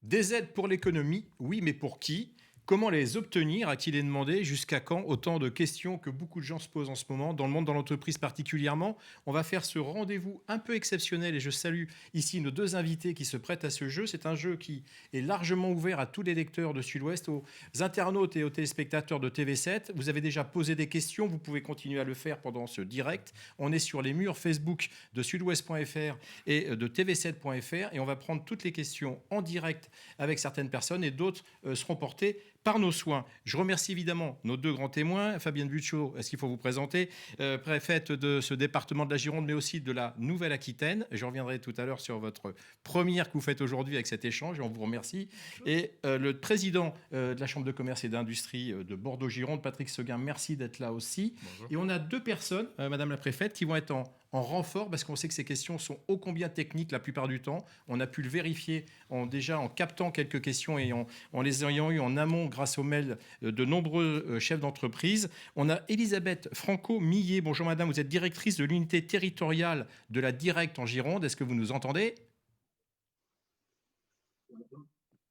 Des aides pour l'économie, oui, mais pour qui? Comment les obtenir? A-t-il été demandé? Jusqu'à quand? Autant de questions que beaucoup de gens se posent en ce moment, dans le monde, dans l'entreprise particulièrement. On va faire ce rendez-vous un peu exceptionnel et je salue ici nos deux invités qui se prêtent à ce jeu. C'est un jeu qui est largement ouvert à tous les lecteurs de Sud-Ouest, aux internautes et aux téléspectateurs de TV7. Vous avez déjà posé des questions, vous pouvez continuer à le faire pendant ce direct. On est sur les murs Facebook de sudouest.fr et de tv7.fr et on va prendre toutes les questions en direct avec certaines personnes et d'autres seront portées par nos soins. Je remercie évidemment nos deux grands témoins. Fabienne Bucciot, est-ce qu'il faut vous présenter, préfète de ce département de la Gironde, mais aussi de la Nouvelle-Aquitaine. Je reviendrai tout à l'heure sur votre première que vous faites aujourd'hui avec cet échange et on vous remercie. Et le président de la Chambre de commerce et d'industrie de Bordeaux-Gironde, Patrick Seguin, merci d'être là aussi. Bonjour. Et on a deux personnes, Madame la préfète, qui vont être en renfort parce qu'on sait que ces questions sont ô combien techniques la plupart du temps. On a pu le vérifier déjà en captant quelques questions et en les ayant eues en amont grâce aux mails de nombreux chefs d'entreprise. On a Elisabeth Franco-Millet. Bonjour madame, vous êtes directrice de l'unité territoriale de la Directe en Gironde. Est-ce que vous nous entendez?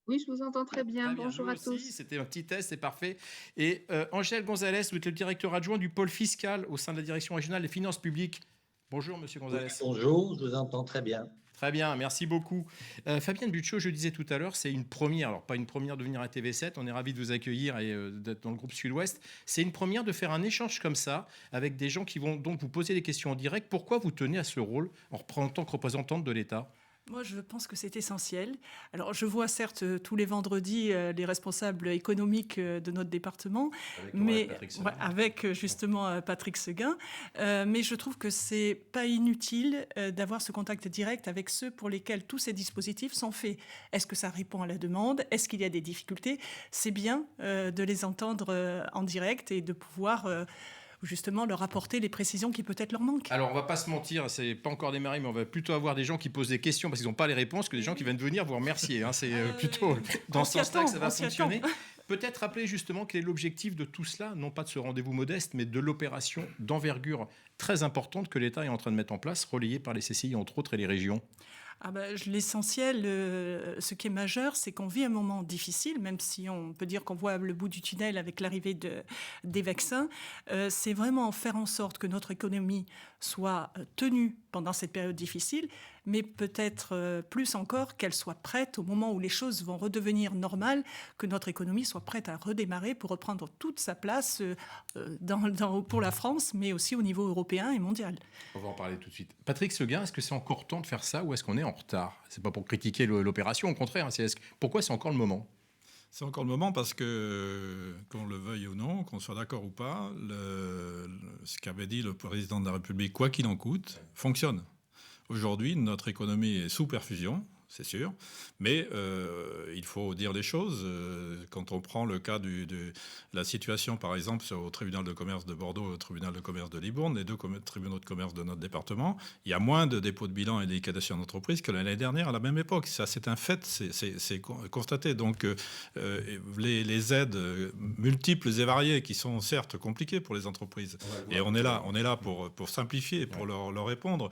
Oui, je vous entends très bien. Très bien, Bonjour nous à aussi, tous. c'était un petit test, c'est parfait. Et Angèle Gonzalez, vous êtes le directeur adjoint du pôle fiscal au sein de la direction régionale des finances publiques. Bonjour monsieur Oui, Gonzalez. bonjour, je vous entends très bien. Très bien, merci beaucoup. Fabienne Bucciot, je disais tout à l'heure, c'est une première. Alors, pas une première de venir à TV7, on est ravis de vous accueillir et d'être dans le groupe Sud-Ouest. C'est une première de faire un échange comme ça avec des gens qui vont donc vous poser des questions en direct. Pourquoi vous tenez à ce rôle en tant que représentante de l'État? Moi, je pense que c'est essentiel. Alors, je vois certes tous les vendredis les responsables économiques de notre département, avec justement Patrick Seguin. Mais je trouve que c'est pas inutile d'avoir ce contact direct avec ceux pour lesquels tous ces dispositifs sont faits. Est-ce que ça répond à la demande? Est-ce qu'il y a des difficultés? C'est bien de les entendre en direct et de pouvoir justement leur apporter les précisions qui peut-être leur manquent. Alors, on va pas se mentir, c'est pas encore démarré, mais on va plutôt avoir des gens qui posent des questions parce qu'ils n'ont pas les réponses que des gens qui viennent venir vous remercier. Hein. C'est plutôt dans ce sens-là que ça va fonctionner. Peut-être rappeler justement quel est l'objectif de tout cela, non pas de ce rendez-vous modeste, mais de l'opération d'envergure très importante que l'État est en train de mettre en place, relayée par les CCI entre autres et les régions. L'essentiel, ce qui est majeur, c'est qu'on vit un moment difficile, même si on peut dire qu'on voit le bout du tunnel avec l'arrivée des vaccins. C'est vraiment faire en sorte que notre économie soit tenue pendant cette période difficile, mais peut-être plus encore qu'elle soit prête au moment où les choses vont redevenir normales, que notre économie soit prête à redémarrer pour reprendre toute sa place pour la France, mais aussi au niveau européen et mondial. On va en parler tout de suite. Patrick Seguin, est-ce que c'est encore temps de faire ça ou est-ce qu'on est en retard? C'est pas pour critiquer l'opération, au contraire. Pourquoi c'est encore le moment? C'est encore le moment parce que, qu'on le veuille ou non, qu'on soit d'accord ou pas, ce qu'avait dit le président de la République, quoi qu'il en coûte, fonctionne. Aujourd'hui, notre économie est sous perfusion, c'est sûr, mais il faut dire les choses. Quand on prend le cas de la situation, par exemple, au tribunal de commerce de Bordeaux et au tribunal de commerce de Libourne, les deux tribunaux de commerce de notre département, il y a moins de dépôts de bilan et de liquidation d'entreprise que l'année dernière à la même époque. Ça, c'est un fait, c'est constaté. Donc, les aides multiples et variées qui sont certes compliquées pour les entreprises, et on est là pour simplifier, pour leur répondre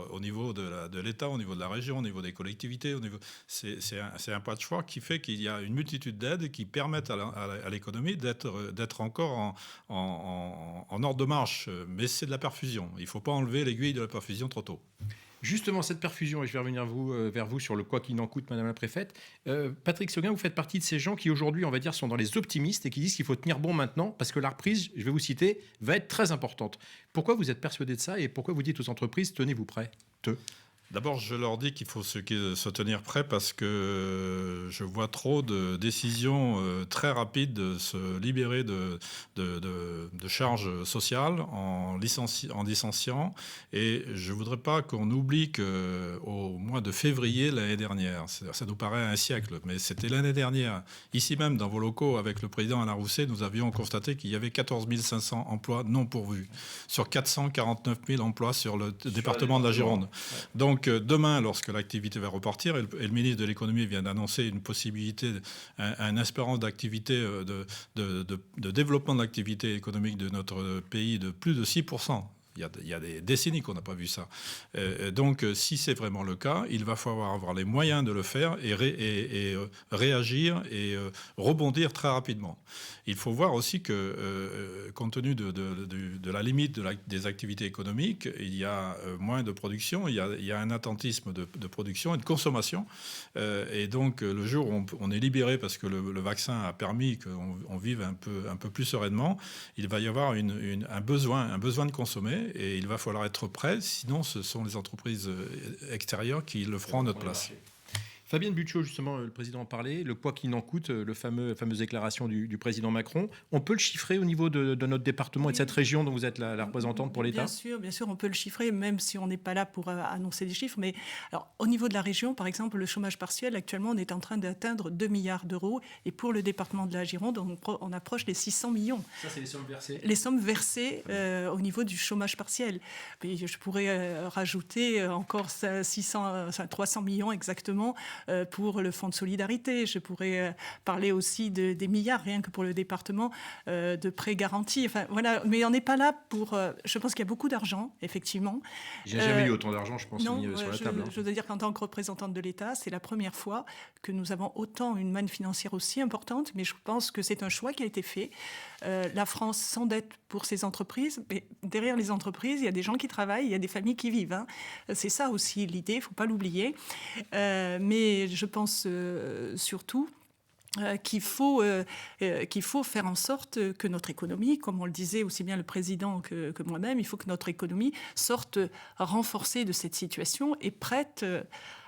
au niveau de l'État, au niveau de la région, au niveau des collectivités. C'est un patchwork qui fait qu'il y a une multitude d'aides qui permettent à l'économie d'être encore en ordre de marche. Mais c'est de la perfusion. Il ne faut pas enlever l'aiguille de la perfusion trop tôt. Justement, cette perfusion, et je vais revenir vers vous sur le quoi qu'il en coûte, Madame la Préfète. Patrick Seguin, vous faites partie de ces gens qui aujourd'hui, on va dire, sont dans les optimistes et qui disent qu'il faut tenir bon maintenant parce que la reprise, je vais vous citer, va être très importante. Pourquoi vous êtes persuadé de ça et pourquoi vous dites aux entreprises, tenez-vous prêts? D'abord, je leur dis qu'il faut se tenir prêt parce que je vois trop de décisions très rapides de se libérer de charges sociales en licenciant. Et je ne voudrais pas qu'on oublie qu'au mois de février l'année dernière, ça nous paraît un siècle, mais c'était l'année dernière, ici même dans vos locaux avec le président Alain Rousset, nous avions constaté qu'il y avait 14 500 emplois non pourvus sur 449 000 emplois sur le département de la Gironde. Donc, demain, lorsque l'activité va repartir, et le ministre de l'économie vient d'annoncer une possibilité, une espérance d'activité, de développement de l'activité économique de notre pays de plus de 6%. Il y a des décennies qu'on n'a pas vu ça. Donc, si c'est vraiment le cas, il va falloir avoir les moyens de le faire et réagir et rebondir très rapidement. Il faut voir aussi que, compte tenu de la limite des activités économiques, il y a moins de production, il y a un attentisme de production et de consommation. Et donc, le jour où on est libéré parce que le vaccin a permis qu'on vive un peu plus sereinement, il va y avoir un besoin de consommer et il va falloir être prêt. Sinon, ce sont les entreprises extérieures qui le feront à notre place. Fabienne Bucciot, justement, le président en parlait, le quoi qu'il en coûte, la fameuse déclaration du président Macron. On peut le chiffrer au niveau de notre département et de cette région dont vous êtes la représentante pour l'État ? Bien sûr, on peut le chiffrer, même si on n'est pas là pour annoncer des chiffres. Mais alors, au niveau de la région, par exemple, le chômage partiel, actuellement, on est en train d'atteindre 2 milliards d'euros. Et pour le département de la Gironde, on approche les 600 millions. Ça, c'est les sommes versées ? Les sommes versées au niveau du chômage partiel. Mais je pourrais rajouter encore 300 millions exactement pour le fonds de solidarité. Je pourrais parler aussi des milliards, rien que pour le département, de prêts garantis. Enfin, voilà. Mais on n'est pas là pour... je pense qu'il y a beaucoup d'argent, effectivement. J'ai jamais eu autant d'argent, je pense, non, mis sur la table. Je dois dire qu'en tant que représentante de l'État, c'est la première fois que nous avons autant une manne financière aussi importante, mais je pense que c'est un choix qui a été fait. La France s'endette pour ses entreprises, mais derrière les entreprises, il y a des gens qui travaillent, il y a des familles qui vivent. Hein. C'est ça aussi l'idée, il ne faut pas l'oublier. Mais je pense surtout qu'il faut faire en sorte que notre économie, comme on le disait aussi bien le président que moi-même, il faut que notre économie sorte renforcée de cette situation et prête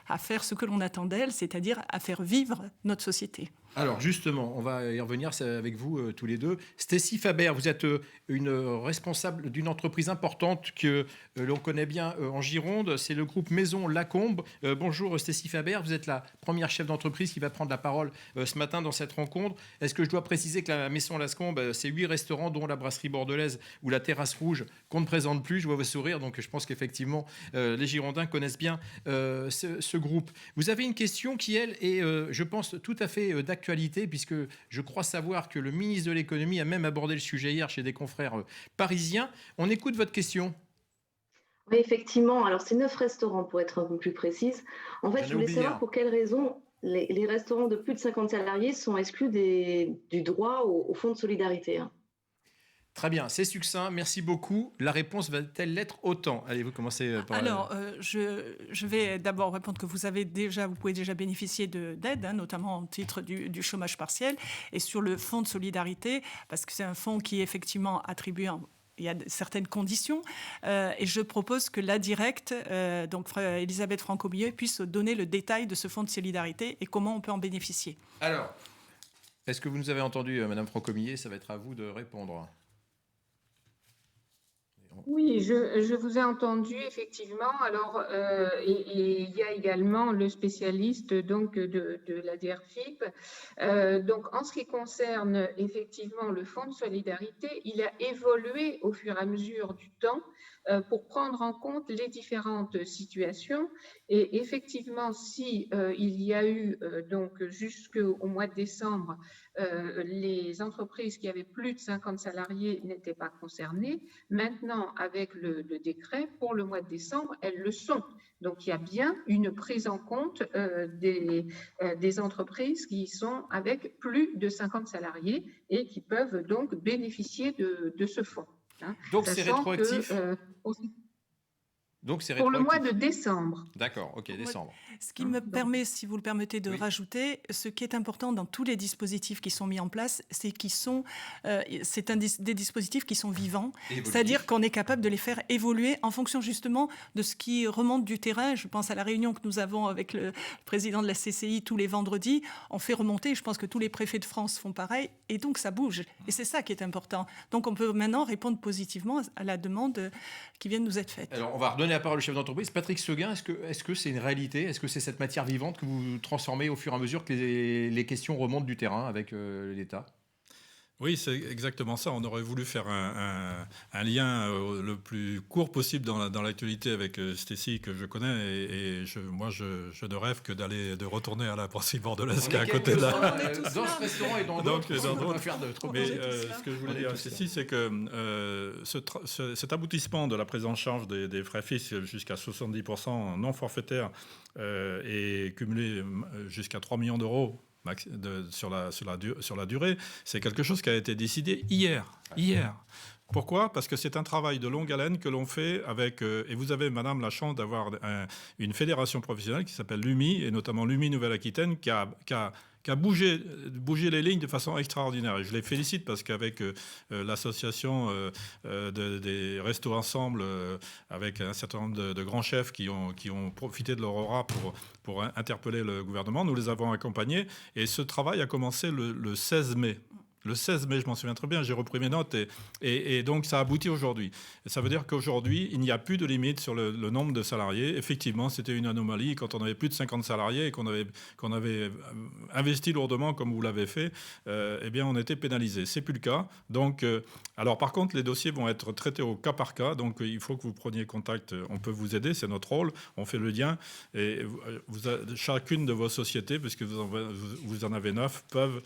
à faire ce que l'on attend d'elle, c'est-à-dire à faire vivre notre société. Alors justement, on va y revenir avec vous tous les deux. Stécie Faber, vous êtes une responsable d'une entreprise importante que l'on connaît bien en Gironde, c'est le groupe Maison Lacombe. Bonjour Stécie Faber, vous êtes la première chef d'entreprise qui va prendre la parole ce matin dans cette rencontre. Est-ce que je dois préciser que la Maison Lacombe, c'est 8 restaurants dont la brasserie bordelaise ou la terrasse rouge qu'on ne présente plus, je vois vos sourires, donc je pense qu'effectivement les Girondins connaissent bien ce groupe. Vous avez une question qui, elle, est, je pense, tout à fait d'actualité, puisque je crois savoir que le ministre de l'économie a même abordé le sujet hier chez des confrères parisiens. On écoute votre question. Oui, effectivement. Alors, c'est 9 restaurants, pour être un peu plus précise. En fait, je voulais savoir pour quelles raisons les restaurants de plus de 50 salariés sont exclus du droit au fonds de solidarité. Très bien, c'est succinct, merci beaucoup. La réponse va-t-elle l'être autant ? Allez, vous commencez par... Alors, je vais d'abord répondre que vous pouvez déjà bénéficier d'aide, notamment au titre du chômage partiel, et sur le fonds de solidarité, parce que c'est un fonds qui est effectivement attribué il y a certaines conditions, et je propose que la directe, donc Elisabeth Franco-Millet, puisse donner le détail de ce fonds de solidarité et comment on peut en bénéficier. Alors, est-ce que vous nous avez entendu, Madame Franco-Millet ? Ça va être à vous de répondre. Oui, je vous ai entendu, effectivement. Alors, et il y a également le spécialiste donc, de la DRFIP. Donc, en ce qui concerne effectivement le fonds de solidarité, il a évolué au fur et à mesure du temps pour prendre en compte les différentes situations. Et effectivement, si il y a eu donc jusqu'au mois de décembre, les entreprises qui avaient plus de 50 salariés n'étaient pas concernées. Maintenant, avec le décret, pour le mois de décembre, elles le sont. Donc, il y a bien une prise en compte des entreprises qui sont avec plus de 50 salariés et qui peuvent donc bénéficier de ce fonds. Donc, c'est rétroactif pour le mois de décembre. D'accord, ok, décembre. Ce qui me permet, si vous le permettez, de rajouter, ce qui est important dans tous les dispositifs qui sont mis en place, c'est des dispositifs qui sont vivants, c'est-à-dire qu'on est capable de les faire évoluer en fonction justement de ce qui remonte du terrain. Je pense à la réunion que nous avons avec le président de la CCI tous les vendredis. On fait remonter, je pense que tous les préfets de France font pareil, et donc ça bouge. Et c'est ça qui est important. Donc on peut maintenant répondre positivement à la demande qui vient de nous être faite. Alors on va redonner la parole au chef d'entreprise. Patrick Seguin, est-ce que c'est une réalité ? Est-ce que c'est cette matière vivante que vous transformez au fur et à mesure que les questions remontent du terrain avec l'État ? Oui, c'est exactement ça. On aurait voulu faire un lien le plus court possible dans l'actualité avec Stécie, que je connais. Moi, je ne rêve que de retourner à la Brasserie Bordelaise qui est à côté de là. Dans ce restaurant et dans d'autres. Mais ce que je voulais dire à Stécie, c'est que cet aboutissement de la prise en charge des frais fixes jusqu'à 70% non forfaitaires et cumulé jusqu'à 3 millions d'euros sur la durée, c'est quelque chose qui a été décidé hier. Pourquoi ? Parce que c'est un travail de longue haleine que l'on fait avec... et vous avez, madame, la chance d'avoir une fédération professionnelle qui s'appelle l'UMI, et notamment l'UMI Nouvelle-Aquitaine, qui a bougé les lignes de façon extraordinaire. Et je les félicite parce qu'avec l'association des Restos Ensemble, avec un certain nombre de grands chefs qui ont profité de leur aura pour interpeller le gouvernement, nous les avons accompagnés. Et ce travail a commencé le 16 mai. Le 16 mai, je m'en souviens très bien, j'ai repris mes notes et donc ça aboutit aujourd'hui. Ça veut dire qu'aujourd'hui, il n'y a plus de limite sur le nombre de salariés. Effectivement, c'était une anomalie quand on avait plus de 50 salariés et qu'on avait investi lourdement comme vous l'avez fait, eh bien on était pénalisé. C'est plus le cas. Donc, alors par contre, les dossiers vont être traités au cas par cas. Donc il faut que vous preniez contact. On peut vous aider, c'est notre rôle. On fait le lien et chacune de vos sociétés, puisque vous en avez 9, peuvent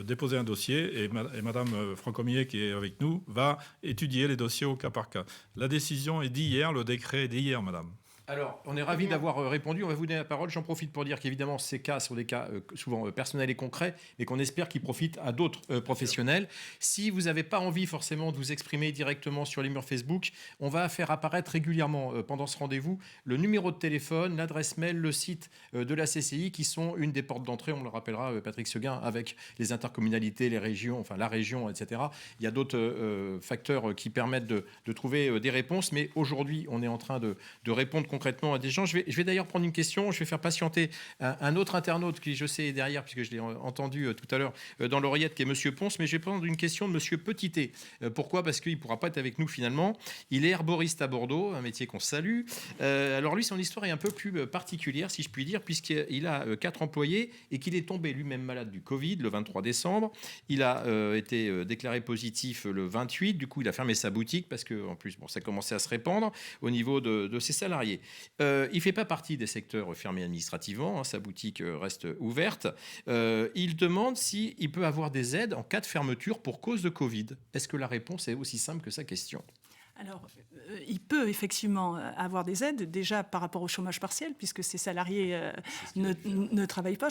déposer un dossier. Et Madame Francomier, qui est avec nous, va étudier les dossiers au cas par cas. La décision est d'hier, le décret est d'hier, madame. Alors, on est ravis d'avoir répondu. On va vous donner la parole. J'en profite pour dire qu'évidemment, ces cas sont des cas souvent personnels et concrets, mais qu'on espère qu'ils profitent à d'autres professionnels. Si vous n'avez pas envie forcément de vous exprimer directement sur les murs Facebook, on va faire apparaître régulièrement pendant ce rendez-vous le numéro de téléphone, l'adresse mail, le site de la CCI, qui sont une des portes d'entrée, on le rappellera, Patrick Seguin, avec les intercommunalités, les régions, enfin la région, etc. Il y a d'autres facteurs qui permettent de trouver des réponses, mais aujourd'hui, on est en train de répondre concrètement à des gens. Je vais d'ailleurs prendre une question. Je vais faire patienter un autre internaute qui, je sais, est derrière, puisque je l'ai entendu tout à l'heure dans l'oreillette, qui est Monsieur Ponce. Mais je vais prendre une question de Monsieur Petitet. Pourquoi ? Parce qu'il ne pourra pas être avec nous finalement. Il est herboriste à Bordeaux, un métier qu'on salue. Alors lui, son histoire est un peu plus particulière, si je puis dire, puisqu'il a 4 employés et qu'il est tombé lui-même malade du Covid le 23 décembre. Il a été déclaré positif le 28. Du coup, il a fermé sa boutique parce que, en plus, ça commençait à se répandre au niveau de ses salariés. Il ne fait pas partie des secteurs fermés administrativement, sa boutique reste ouverte. Il demande s'il peut avoir des aides en cas de fermeture pour cause de Covid. Est-ce que la réponse est aussi simple que sa question ? Alors, il peut effectivement avoir des aides, déjà par rapport au chômage partiel, puisque ces salariés ne travaillent pas.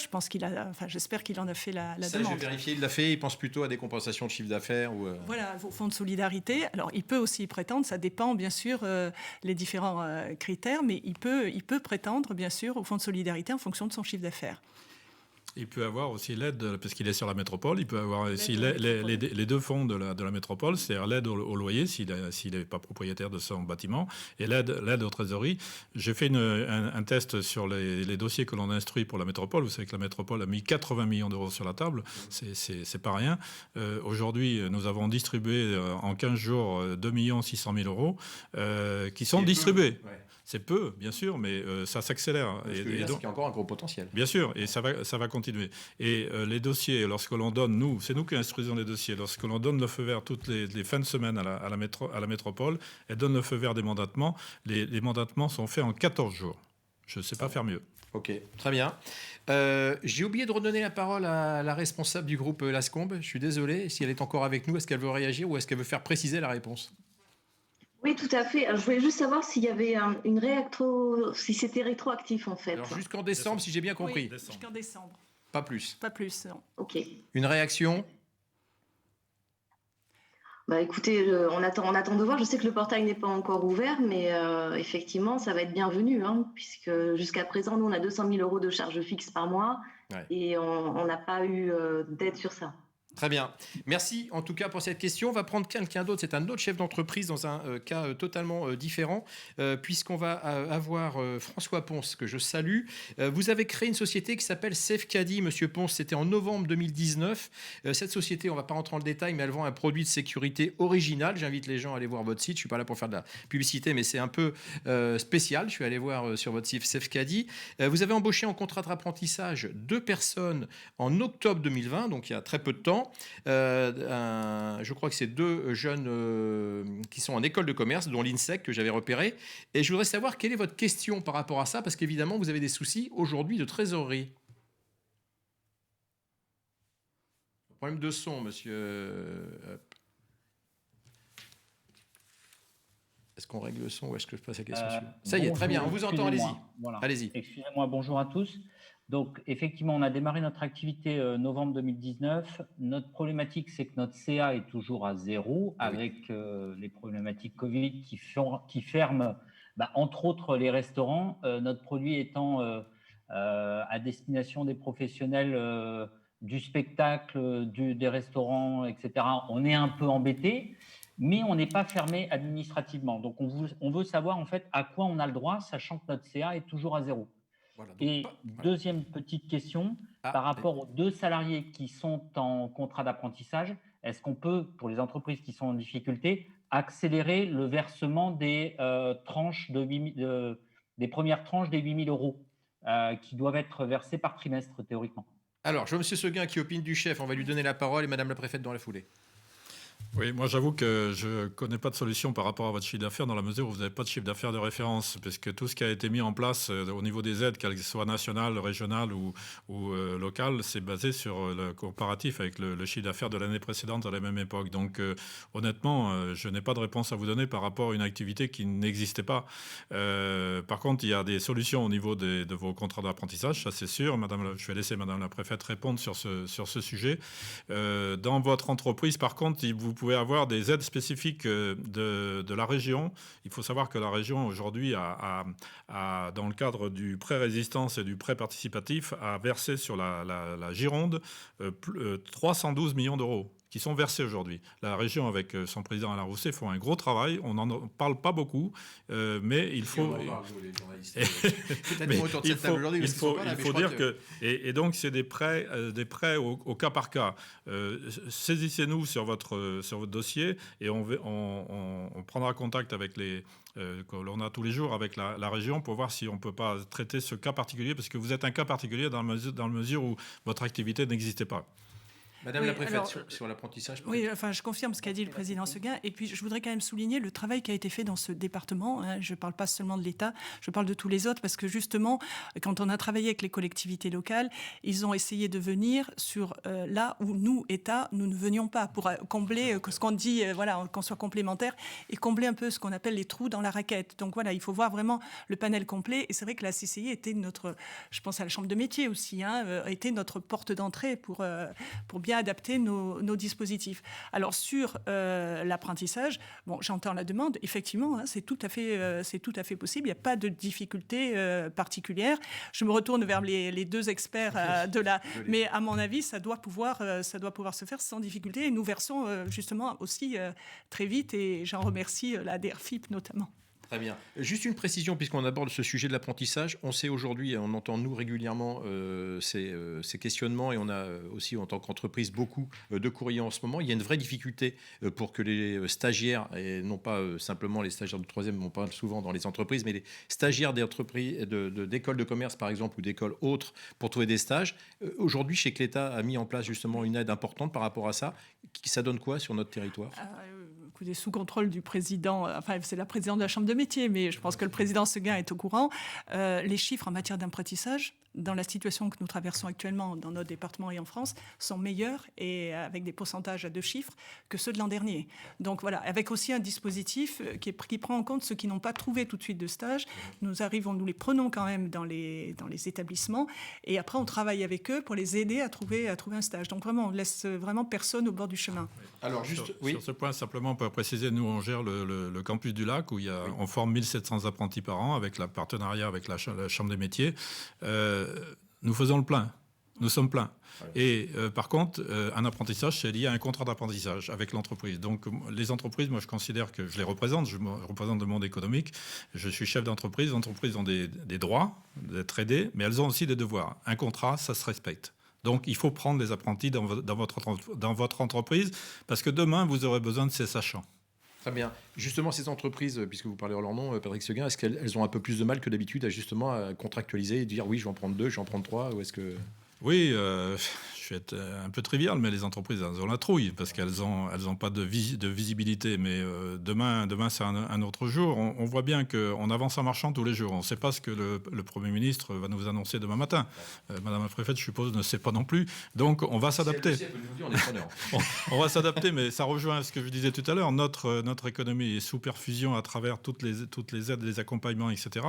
J'espère qu'il en a fait la demande. Je vais vérifier, il l'a fait. Il pense plutôt à des compensations de chiffre d'affaires. Voilà, au fonds de solidarité. Alors, il peut aussi y prétendre. Ça dépend, bien sûr, les différents critères, mais il peut prétendre, bien sûr, au fonds de solidarité en fonction de son chiffre d'affaires. Il peut avoir aussi l'aide, parce qu'il est sur la métropole, il peut avoir aussi les deux fonds de la métropole, c'est-à-dire l'aide au loyer s'il n'est pas propriétaire de son bâtiment, et l'aide aux trésoreries. J'ai fait un test sur les dossiers que l'on instruit pour la métropole. Vous savez que la métropole a mis 80 millions d'euros sur la table, c'est pas rien. Aujourd'hui, nous avons distribué en 15 jours 2 600 000 euros qui sont distribués. Ouais. C'est peu, bien sûr, mais ça s'accélère. Et donc, il y a encore un gros potentiel. Bien sûr, et ça va continuer. Et les dossiers, lorsque l'on donne, c'est nous qui instruisons les dossiers, lorsque l'on donne le feu vert toutes les fins de semaine à la métropole, elle donne le feu vert des mandatements. Les mandatements sont faits en 14 jours. Je ne sais pas faire mieux. Ok, très bien. J'ai oublié de redonner la parole à la responsable du groupe Lascombe. Je suis désolé. Si elle est encore avec nous, est-ce qu'elle veut réagir ou est-ce qu'elle veut faire préciser la réponse ? Oui, tout à fait. Alors, je voulais juste savoir s'il y avait si c'était rétroactif en fait. Alors jusqu'en décembre, si j'ai bien compris. Oui, jusqu'en décembre. Pas plus. Pas plus, non. Ok. Une réaction ? Écoutez, on attend de voir. Je sais que le portail n'est pas encore ouvert, mais effectivement, ça va être bienvenu, puisque jusqu'à présent, nous, on a 200 000 euros de charges fixes par mois et on n'a pas eu d'aide sur ça. Très bien. Merci en tout cas pour cette question. On va prendre quelqu'un d'autre. C'est un autre chef d'entreprise dans un cas totalement différent, puisqu'on va avoir François Ponce, que je salue. Vous avez créé une société qui s'appelle Safecaddy, Monsieur Ponce. C'était en novembre 2019. Cette société, on ne va pas rentrer dans le détail, mais elle vend un produit de sécurité original. J'invite les gens à aller voir votre site. Je ne suis pas là pour faire de la publicité, mais c'est un peu spécial. Je suis allé voir sur votre site Safecaddy. Vous avez embauché en contrat d'apprentissage 2 personnes en octobre 2020, donc il y a très peu de temps. justement, je crois que c'est 2 jeunes qui sont en école de commerce, dont l'INSEC que j'avais repéré. Et je voudrais savoir quelle est votre question par rapport à ça, parce qu'évidemment, vous avez des soucis aujourd'hui de trésorerie. Problème de son, monsieur. Est-ce qu'on règle le son ou est-ce que je passe à la question suivante? Ça y est, très bien, on vous entend, allez-y. Voilà. Allez-y. Excusez-moi, bonjour à tous. Donc, effectivement, on a démarré notre activité novembre 2019. Notre problématique, c'est que notre CA est toujours à 0, avec les problématiques Covid qui ferment, entre autres, les restaurants. Notre produit étant à destination des professionnels du spectacle, des restaurants, etc. On est un peu embêté, mais on n'est pas fermé administrativement. Donc, on veut savoir, en fait, à quoi on a le droit, sachant que notre CA est toujours à 0. Voilà, donc, Et deuxième petite question, par rapport aux 2 salariés qui sont en contrat d'apprentissage, est-ce qu'on peut, pour les entreprises qui sont en difficulté, accélérer le versement des tranches des premières tranches des 8 000 euros qui doivent être versées par trimestre, théoriquement? Alors, je vois M. Seguin qui opine du chef. On va lui donner la parole et Madame la préfète dans la foulée. Oui, moi j'avoue que je ne connais pas de solution par rapport à votre chiffre d'affaires dans la mesure où vous n'avez pas de chiffre d'affaires de référence, puisque tout ce qui a été mis en place au niveau des aides, qu'elles soient nationales, régionales ou locales, c'est basé sur le comparatif avec le chiffre d'affaires de l'année précédente à la même époque. Donc honnêtement, je n'ai pas de réponse à vous donner par rapport à une activité qui n'existait pas. Par contre, il y a des solutions au niveau de vos contrats d'apprentissage, ça c'est sûr. Je vais laisser Madame la préfète répondre sur ce sujet. Dans votre entreprise, par contre, vous pouvez avoir des aides spécifiques de la région. Il faut savoir que la région, aujourd'hui, dans le cadre du prêt résistance et du prêt participatif, a versé sur la Gironde 312 millions d'euros qui sont versés aujourd'hui. La région, avec son président Alain Rousset, font un gros travail. On n'en parle pas beaucoup, mais il faut... Il faut dire que... Et donc, c'est des prêts au cas par cas. Saisissez-nous sur votre dossier et on prendra contact avec que l'on a tous les jours avec la région pour voir si on ne peut pas traiter ce cas particulier, parce que vous êtes un cas particulier dans la mesure où votre activité n'existait pas. Madame la préfète, sur l'apprentissage. Oui, enfin, je confirme ce qu'a dit le président Seguin. Et puis, je voudrais quand même souligner le travail qui a été fait dans ce département. Je ne parle pas seulement de l'État, je parle de tous les autres, parce que justement, quand on a travaillé avec les collectivités locales, ils ont essayé de venir sur là où nous, État, nous ne venions pas, pour combler ce qu'on dit, qu'on soit complémentaire, et combler un peu ce qu'on appelle les trous dans la raquette. Donc voilà, il faut voir vraiment le panel complet. Et c'est vrai que la CCI était je pense à la Chambre de métier aussi, était notre porte d'entrée pour bien adapter nos dispositifs. Alors sur l'apprentissage, j'entends la demande. Effectivement, c'est tout à fait possible. Il n'y a pas de difficulté particulière. Je me retourne vers les 2 experts mais à mon avis, ça doit pouvoir se faire sans difficulté. Et nous versons justement aussi très vite. Et j'en remercie la DRFIP notamment. Très bien. Juste une précision, puisqu'on aborde ce sujet de l'apprentissage. On sait aujourd'hui, on entend nous régulièrement ces questionnements, et on a aussi en tant qu'entreprise beaucoup de courriers en ce moment. Il y a une vraie difficulté pour que les stagiaires, et non pas simplement les stagiaires de 3e, on parle souvent dans les entreprises, mais les stagiaires d'écoles de commerce par exemple, ou d'écoles autres, pour trouver des stages. Aujourd'hui, je sais que l'État a mis en place justement une aide importante par rapport à ça. Ça donne quoi sur notre territoire ? Sous contrôle du président, c'est la présidente de la Chambre de métier, mais je pense que le président Seguin est au courant. Les chiffres en matière d'apprentissage, dans la situation que nous traversons actuellement dans notre département et en France, sont meilleurs, et avec des pourcentages à 2 chiffres, que ceux de l'an dernier. Donc voilà, avec aussi un dispositif qui prend en compte ceux qui n'ont pas trouvé tout de suite de stage. Nous les prenons quand même dans les établissements, et après on travaille avec eux pour les aider à trouver un stage. Donc vraiment, on ne laisse vraiment personne au bord du chemin. Alors sur ce point, simplement, on peut préciser, nous on gère le campus du Lac, où on forme 1700 apprentis par an avec le partenariat avec la Chambre des métiers. Nous faisons le plein. Nous sommes pleins. Et par contre, un apprentissage, c'est lié à un contrat d'apprentissage avec l'entreprise. Donc les entreprises, moi je considère que je les représente, je représente le monde économique, je suis chef d'entreprise. Les entreprises ont des droits d'être aidées, mais elles ont aussi des devoirs. Un contrat, ça se respecte. Donc il faut prendre des apprentis dans votre entreprise, parce que demain, vous aurez besoin de ces sachants. Très bien. Justement, ces entreprises, puisque vous parlez en leur nom, Patrick Seguin, est-ce qu'elles ont un peu plus de mal que d'habitude à justement contractualiser et dire oui, je vais en prendre 2, je vais en prendre 3, ou est-ce que... Oui, je vais être un peu trivial, mais les entreprises, elles ont la trouille parce qu'elles ont pas de visibilité. Mais demain c'est un autre jour. On voit bien qu'on avance en marchant tous les jours. On ne sait pas ce que le Premier ministre va nous annoncer demain matin. Madame la préfète, je suppose, ne sait pas non plus. Donc, on va s'adapter. On va s'adapter, mais ça rejoint ce que je disais tout à l'heure. Notre économie est sous perfusion à travers toutes les aides, les accompagnements, etc.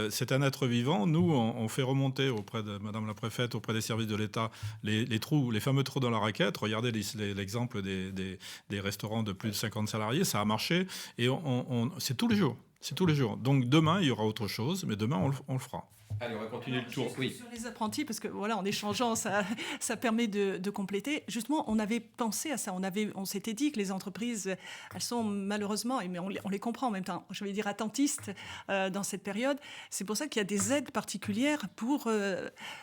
C'est un être vivant. Nous, on fait remonter auprès de Madame la préfète, auprès des services de l'État, les trous, les fameux trous dans la raquette. Regardez l'exemple des restaurants de plus de 50 salariés. Ça a marché et c'est tous les jours. C'est tous les jours. Donc demain, il y aura autre chose, mais demain, on le fera. Allez, on va continuer le tour. Oui. Sur les apprentis, parce que voilà, en échangeant, ça permet de compléter. Justement, on avait pensé à ça. On s'était dit que les entreprises, elles sont malheureusement, mais on les comprend en même temps, je vais dire attentistes dans cette période. C'est pour ça qu'il y a des aides particulières pour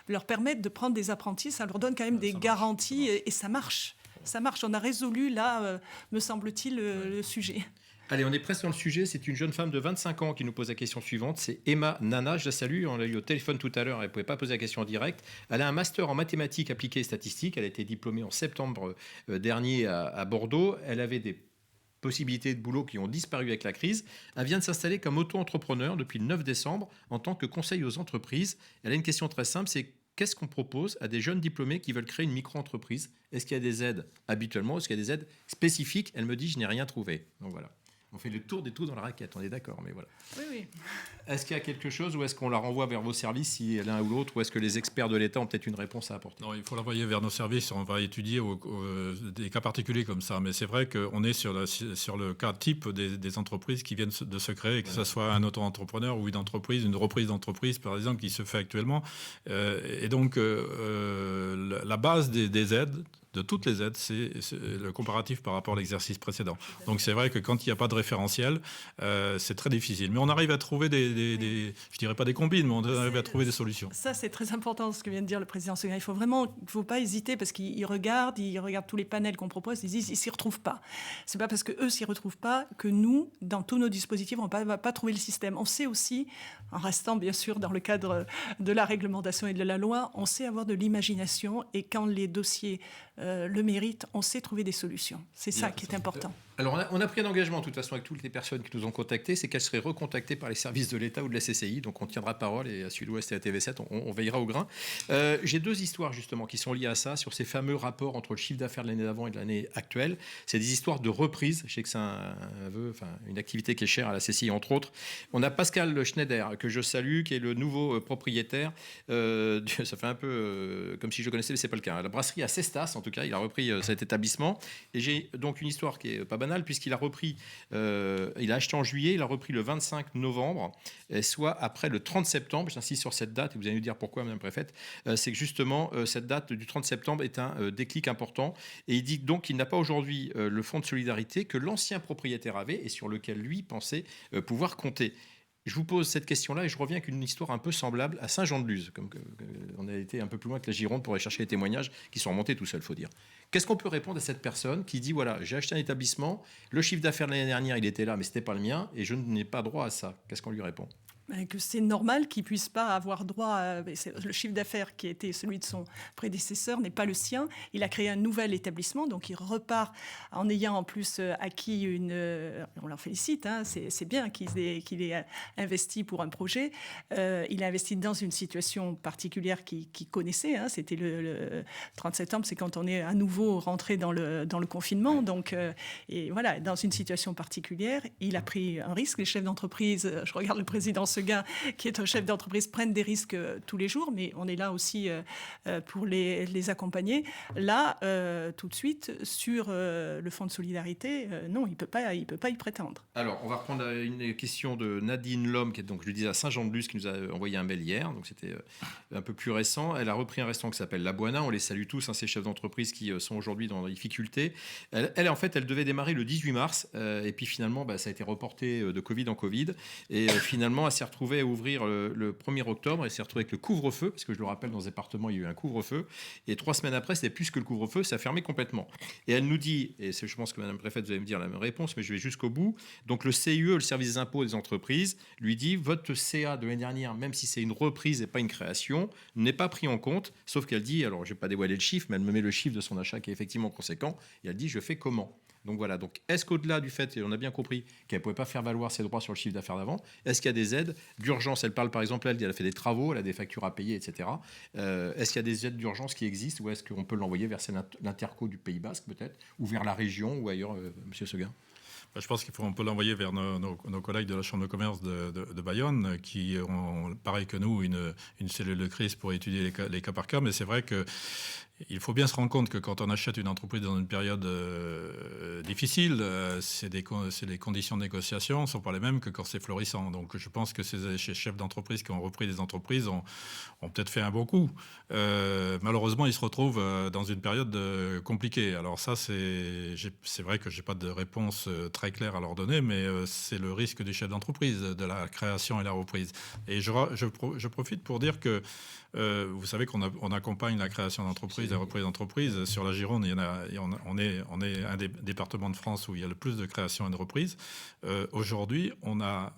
leur permettre de prendre des apprentis. Ça leur donne quand même des garanties et ça marche. Ça marche. On a résolu là, me semble-t-il, le sujet. Allez, on est presque dans le sujet. C'est une jeune femme de 25 ans qui nous pose la question suivante. C'est Emma Nana. Je la salue. On l'a eu au téléphone tout à l'heure. Elle ne pouvait pas poser la question en direct. Elle a un master en mathématiques appliquées et statistiques. Elle a été diplômée en septembre dernier à Bordeaux. Elle avait des possibilités de boulot qui ont disparu avec la crise. Elle vient de s'installer comme auto-entrepreneur depuis le 9 décembre en tant que conseil aux entreprises. Elle a une question très simple, c'est qu'est-ce qu'on propose à des jeunes diplômés qui veulent créer une micro-entreprise? Est-ce qu'il y a des aides habituellement? Est-ce qu'il y a des aides spécifiques? Elle me dit, je n'ai rien trouvé. Donc voilà. On fait le tour des trous dans la raquette, on est d'accord, mais voilà. Oui. Est-ce qu'il y a quelque chose ou est-ce qu'on la renvoie vers vos services, si l'un ou l'autre, ou est-ce que les experts de l'État ont peut-être une réponse à apporter? Non, il faut l'envoyer vers nos services. On va étudier des cas particuliers comme ça. Mais c'est vrai qu'on est sur le cas type des entreprises qui viennent de se créer, que ce soit un auto-entrepreneur ou une reprise d'entreprise, par exemple, qui se fait actuellement. Et donc, la base des aides, de toutes les aides, c'est le comparatif par rapport à l'exercice précédent. Donc c'est vrai que quand il n'y a pas de référentiel, c'est très difficile. Mais on arrive à trouver je dirais pas des combines, mais on arrive à trouver des solutions. Ça, c'est très important ce que vient de dire le président Seguin. Il faut pas hésiter parce qu'il regarde tous les panels qu'on propose, ils disent ils s'y retrouvent pas. C'est pas parce que eux s'y retrouvent pas que nous, dans tous nos dispositifs, on va pas trouver le système. On sait aussi, en restant bien sûr dans le cadre de la réglementation et de la loi, on sait avoir de l'imagination et quand les dossiers le méritent, on sait trouver des solutions. C'est ça qui est important. Alors, on a pris un engagement, de toute façon, avec toutes les personnes qui nous ont contactés, c'est qu'elles seraient recontactées par les services de l'État ou de la CCI. Donc, on tiendra parole, et à Sud-Ouest et à TV7, on veillera au grain. J'ai deux histoires, justement, qui sont liées à ça, sur ces fameux rapports entre le chiffre d'affaires de l'année d'avant et de l'année actuelle. C'est des histoires de reprise. Je sais que c'est une activité qui est chère à la CCI, entre autres. On a Pascal Schneider, que je salue, qui est le nouveau propriétaire. Ça fait un peu comme si je connaissais, mais ce n'est pas le cas. La brasserie à Cestas, en tout cas, il a repris cet établissement. Et j'ai donc une histoire qui est pas banale, puisqu'il a repris, il a acheté en juillet, il a repris le 25 novembre, soit après le 30 septembre. J'insiste sur cette date, et vous allez nous dire pourquoi, Madame la Préfète. C'est que justement, cette date du 30 septembre est un déclic important. Et il dit donc qu'il n'a pas aujourd'hui le fonds de solidarité que l'ancien propriétaire avait et sur lequel lui pensait pouvoir compter. Je vous pose cette question-là et je reviens avec une histoire un peu semblable à Saint-Jean-de-Luz. On a été un peu plus loin que la Gironde pour aller chercher les témoignages qui sont remontés tout seuls, il faut dire. Qu'est-ce qu'on peut répondre à cette personne qui dit, voilà, j'ai acheté un établissement, le chiffre d'affaires de l'année dernière, il était là, mais ce n'était pas le mien, et je n'ai pas droit à ça. Qu'est-ce qu'on lui répond ? Que c'est normal qu'il ne puisse pas avoir droit à... Le chiffre d'affaires qui était celui de son prédécesseur n'est pas le sien. Il a créé un nouvel établissement, donc il repart en ayant en plus acquis une... On l'en félicite, hein, c'est bien qu'il ait investi pour un projet. Il a investi dans une situation particulière qu'il connaissait. Hein, c'était le 30 septembre, c'est quand on est à nouveau rentré dans le confinement. Donc, et voilà, dans une situation particulière, il a pris un risque. Les chefs d'entreprise, je regarde le président Seguin, qui est un chef d'entreprise, prennent des risques tous les jours, mais on est là aussi pour les accompagner. Là, tout de suite, sur le fonds de solidarité, non, il peut pas y prétendre. Alors, on va reprendre une question de Nadine Lhomme, qui est donc, je le disais, à Saint-Jean-de-Luz, qui nous a envoyé un mail hier, donc c'était un peu plus récent. Elle a repris un restaurant qui s'appelle La Buana. On les salue tous, hein, ces chefs d'entreprise qui sont aujourd'hui dans des difficultés. Elle, en fait, elle devait démarrer le 18 mars, et puis finalement, ça a été reporté de Covid en Covid, et finalement, elle s'est retrouvé à ouvrir le 1er octobre, elle s'est retrouvée avec le couvre-feu, parce que je le rappelle, dans ce département, il y a eu un couvre-feu, et 3 semaines après, c'était plus que le couvre-feu, ça a fermé complètement. Et elle nous dit, et je pense que Madame la Préfète, vous allez me dire la même réponse, mais je vais jusqu'au bout, donc le CIE, le service des impôts des entreprises, lui dit, votre CA de l'année dernière, même si c'est une reprise et pas une création, n'est pas pris en compte, sauf qu'elle dit, alors je ne vais pas dévoiler le chiffre, mais elle me met le chiffre de son achat qui est effectivement conséquent, et elle dit, je fais comment ? Donc voilà, donc est-ce qu'au-delà du fait, et on a bien compris qu'elle ne pouvait pas faire valoir ses droits sur le chiffre d'affaires d'avant, est-ce qu'il y a des aides d'urgence? Elle parle par exemple, elle a fait des travaux, elle a des factures à payer, etc. Est-ce qu'il y a des aides d'urgence qui existent ou est-ce qu'on peut l'envoyer vers l'Interco du Pays Basque peut-être, ou vers la région ou ailleurs, Monsieur Seguin? Je pense qu'on peut l'envoyer vers nos collègues de la Chambre de commerce de Bayonne, qui ont, pareil que nous, une cellule de crise pour étudier les cas par cas. Mais c'est vrai qu'il faut bien se rendre compte que quand on achète une entreprise dans une période difficile, les conditions de négociation ne sont pas les mêmes que quand c'est florissant. Donc je pense que ces chefs d'entreprise qui ont repris des entreprises ont peut-être fait un bon coup. Malheureusement, ils se retrouvent dans une période compliquée. Alors ça, c'est vrai que je n'ai pas de réponse très claire à leur donner, mais c'est le risque des chefs d'entreprise, de la création et la reprise. Et je profite pour dire que vous savez qu'on accompagne la création d'entreprises, la reprise d'entreprises. Sur la Gironde, on est un des départements de France où il y a le plus de création et de reprise. Aujourd'hui, on a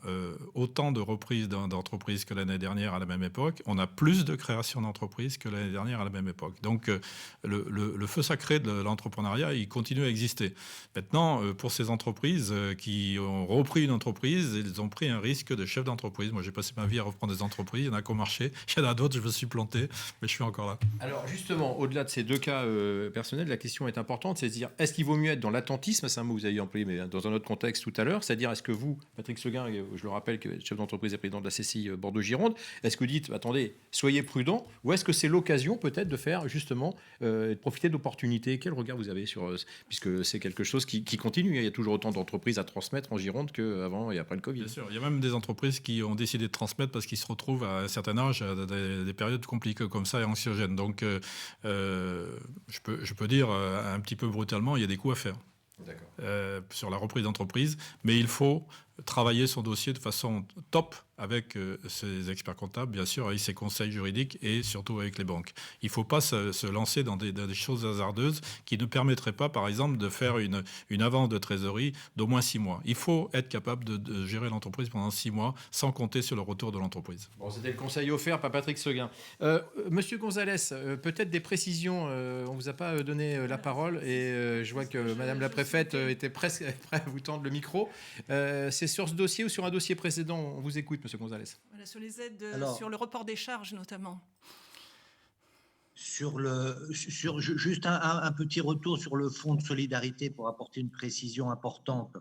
autant de reprises d'entreprises que l'année dernière à la même époque. On a plus de création d'entreprises que l'année dernière à la même époque. Donc, le feu sacré de l'entrepreneuriat, il continue à exister. Maintenant, pour ces entreprises qui ont repris une entreprise, ils ont pris un risque de chef d'entreprise. Moi, j'ai passé ma vie à reprendre des entreprises. Il y en a qui ont marché. Il y en a d'autres, je me suis planté, mais je suis encore là. Alors justement, au-delà de ces deux cas personnels, la question est importante, c'est de dire, est-ce qu'il vaut mieux être dans l'attentisme, c'est un mot que vous avez employé, mais dans un autre contexte tout à l'heure, c'est-à-dire, est-ce que vous, Patrick Seguin, je le rappelle, que chef d'entreprise et président de la CCI Bordeaux-Gironde, est-ce que vous dites, attendez, soyez prudent, ou est-ce que c'est l'occasion peut-être de faire justement, de profiter d'opportunités? Quel regard vous avez sur, puisque c'est quelque chose qui continue, il y a toujours autant d'entreprises à transmettre en Gironde qu'avant et après le Covid. Bien sûr, il y a même des entreprises qui ont décidé de transmettre parce qu'ils se retrouvent à un certain âge, à des périodes compliquées comme ça et anxiogènes. Donc, je peux dire un petit peu brutalement, il y a des coups à faire sur la reprise d'entreprise, mais il faut travailler son dossier de façon top avec ses experts comptables, bien sûr, avec ses conseils juridiques et surtout avec les banques. Il ne faut pas se lancer dans des choses hasardeuses qui ne permettraient pas, par exemple, de faire une avance de trésorerie d'au moins 6 mois. Il faut être capable de gérer l'entreprise pendant 6 mois sans compter sur le retour de l'entreprise. Bon, c'était le conseil offert par Patrick Seguin. Monsieur Gonzalez, peut-être des précisions. On ne vous a pas donné la parole et je vois que Madame la Préfète était presque prête à vous tendre le micro. C'est sur ce dossier ou sur un dossier précédent? On vous écoute, Monsieur Gonzalez. Voilà, sur les aides, sur le report des charges notamment. Juste un petit retour sur le fonds de solidarité pour apporter une précision importante,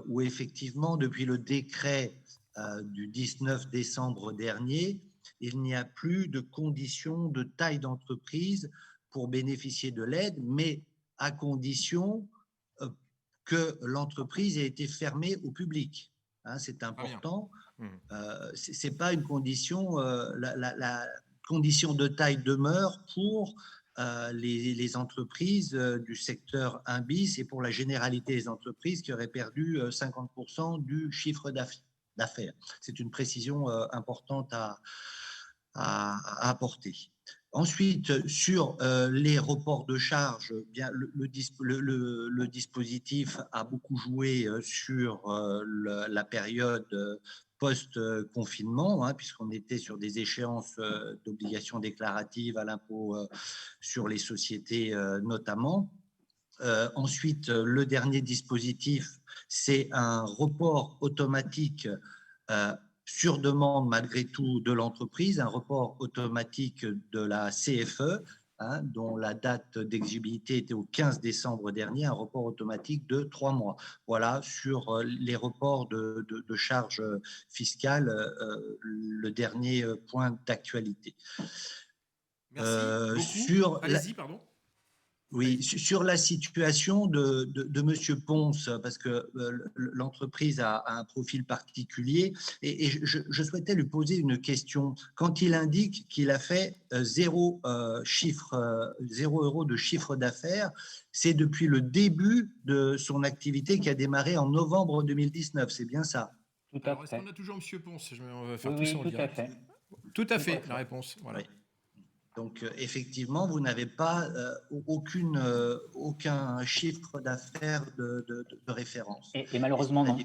où effectivement, depuis le décret du 19 décembre dernier, il n'y a plus de conditions de taille d'entreprise pour bénéficier de l'aide, mais à condition que l'entreprise ait été fermée au public. Hein, c'est important. Ce n'est pas une condition, la condition de taille demeure pour les entreprises du secteur 1 bis et pour la généralité des entreprises qui auraient perdu 50% du chiffre d'affaires. C'est une précision importante à apporter. Ensuite, sur les reports de charges, bien, le dispositif a beaucoup joué sur la période post-confinement, puisqu'on était sur des échéances d'obligations déclaratives à l'impôt sur les sociétés notamment. Ensuite, le dernier dispositif, c'est un report automatique sur demande malgré tout de l'entreprise, un report automatique de la CFE, dont la date d'exigibilité était au 15 décembre dernier, un report automatique de 3 mois. Voilà, sur les reports de charges fiscales, le dernier point d'actualité. Merci beaucoup. Allez-y, pardon. Oui, sur la situation de M. Ponce, parce que l'entreprise a un profil particulier, et je souhaitais lui poser une question. Quand il indique qu'il a fait 0 euros de chiffre d'affaires, c'est depuis le début de son activité qui a démarré en novembre 2019, c'est bien ça? Tout à Alors, est-ce fait. qu'on a toujours M. Ponce? On va faire Oui, tout ça oui, en tout à direct. fait. Tout à Tout fait, à la fait. réponse. Voilà. Oui. Donc, effectivement, vous n'avez pas aucun chiffre d'affaires de référence. Et malheureusement, non.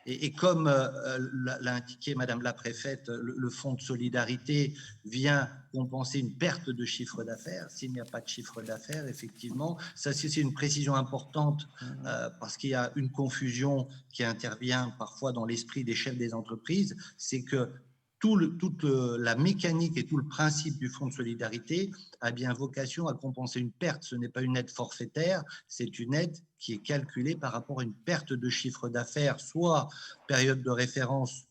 Et comme l'a indiqué Madame la préfète, le fonds de solidarité vient compenser une perte de chiffre d'affaires. S'il n'y a pas de chiffre d'affaires, effectivement, ça c'est une précision importante parce qu'il y a une confusion qui intervient parfois dans l'esprit des chefs des entreprises, c'est que toute la mécanique et tout le principe du fonds de solidarité a bien vocation à compenser une perte. Ce n'est pas une aide forfaitaire, c'est une aide qui est calculée par rapport à une perte de chiffre d'affaires, soit période de référence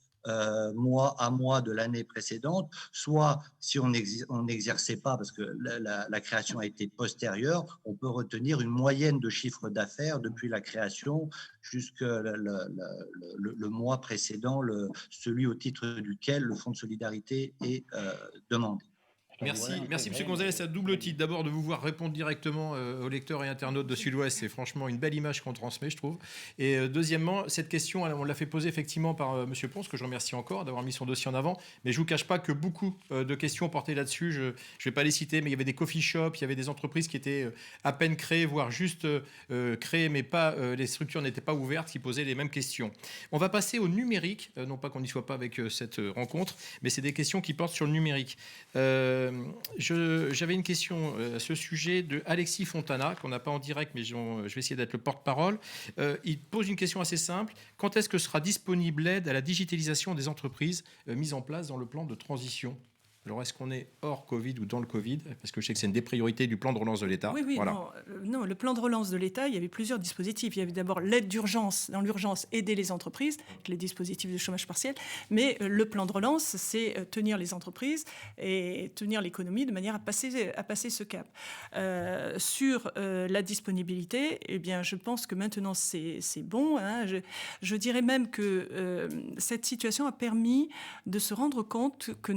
mois à mois de l'année précédente, soit si on n'exerçait pas, parce que la création a été postérieure, on peut retenir une moyenne de chiffre d'affaires depuis la création jusqu'à le mois précédent, celui au titre duquel le fonds de solidarité est demandé. Merci, merci M. Gonzalez, à double titre. D'abord, de vous voir répondre directement aux lecteurs et internautes de Sud-Ouest, c'est franchement une belle image qu'on transmet, je trouve. Et deuxièmement, cette question, on l'a fait poser effectivement par M. Ponce, que je remercie encore d'avoir mis son dossier en avant. Mais je ne vous cache pas que beaucoup de questions portaient là-dessus. Je ne vais pas les citer, mais il y avait des coffee shops, il y avait des entreprises qui étaient à peine créées, voire juste créées, mais pas, les structures n'étaient pas ouvertes, qui posaient les mêmes questions. On va passer au numérique, non pas qu'on n'y soit pas avec cette rencontre, mais c'est des questions qui portent sur le numérique. J'avais une question à ce sujet de Alexis Fontana, qu'on n'a pas en direct, mais je vais essayer d'être le porte-parole. Il pose une question assez simple. Quand est-ce que sera disponible l'aide à la digitalisation des entreprises mise en place dans le plan de transition ? Alors, est-ce qu'on est hors Covid ou dans le Covid ? Parce que je sais que c'est une des priorités du plan de relance de l'État. Oui, voilà. non, le plan de relance de l'État, il y avait plusieurs dispositifs. Il y avait d'abord l'aide d'urgence, dans l'urgence, aider les entreprises, avec les dispositifs de chômage partiel. Mais le plan de relance, c'est tenir les entreprises et tenir l'économie de manière à passer ce cap. Sur la disponibilité, eh bien, je pense que maintenant, c'est bon. Hein. Je dirais même que cette situation a permis de se rendre compte que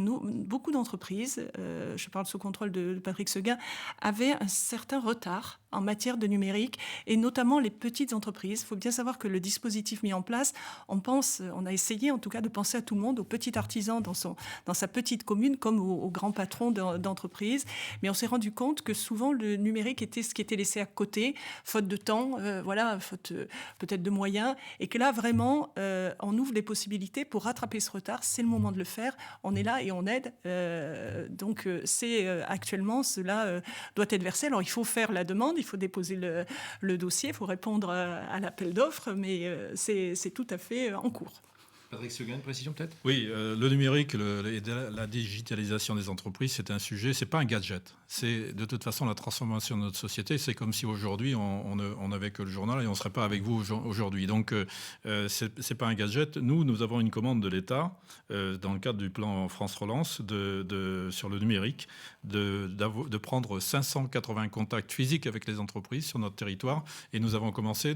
beaucoup d'entreprises, je parle sous contrôle de Patrick Seguin, avaient un certain retard en matière de numérique, et notamment les petites entreprises. Il faut bien savoir que le dispositif mis en place, on a essayé en tout cas de penser à tout le monde, aux petits artisans dans sa petite commune, comme aux grands patrons d'entreprise. Mais on s'est rendu compte que souvent le numérique était ce qui était laissé à côté, faute de temps, faute peut-être de moyens, et que là vraiment, on ouvre des possibilités pour rattraper ce retard. C'est le moment de le faire. On est là et on aide. Donc actuellement, cela doit être versé. Alors il faut faire la demande, il faut déposer le dossier, il faut répondre à l'appel d'offres, mais c'est tout à fait en cours. Patrick Seguin, une précision peut-être ? Oui, le numérique, la digitalisation des entreprises, c'est un sujet, c'est pas un gadget. C'est de toute façon la transformation de notre société. C'est comme si aujourd'hui on n'avait que le journal et on ne serait pas avec vous aujourd'hui. Donc c'est pas un gadget. Nous avons une commande de l'État dans le cadre du plan France Relance sur le numérique de prendre 580 contacts physiques avec les entreprises sur notre territoire. Et nous avons commencé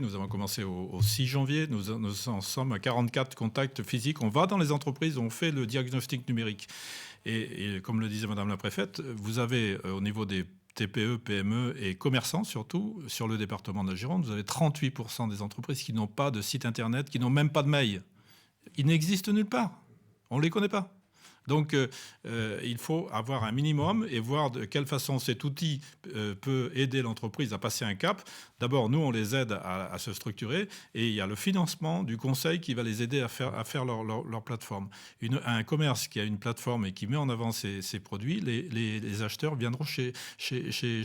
au 6 janvier. Nous en sommes à 44 contacts physiques. On va dans les entreprises, on fait le diagnostic numérique. Et comme le disait Madame la préfète, vous avez au niveau des TPE, PME et commerçants surtout, sur le département de la Gironde, vous avez 38% des entreprises qui n'ont pas de site internet, qui n'ont même pas de mail. Ils n'existent nulle part. On ne les connaît pas. Donc, il faut avoir un minimum et voir de quelle façon cet outil peut aider l'entreprise à passer un cap. D'abord, nous, on les aide à se structurer et il y a le financement du conseil qui va les aider à faire leur plateforme. Un commerce qui a une plateforme et qui met en avant ses produits, les acheteurs viendront chez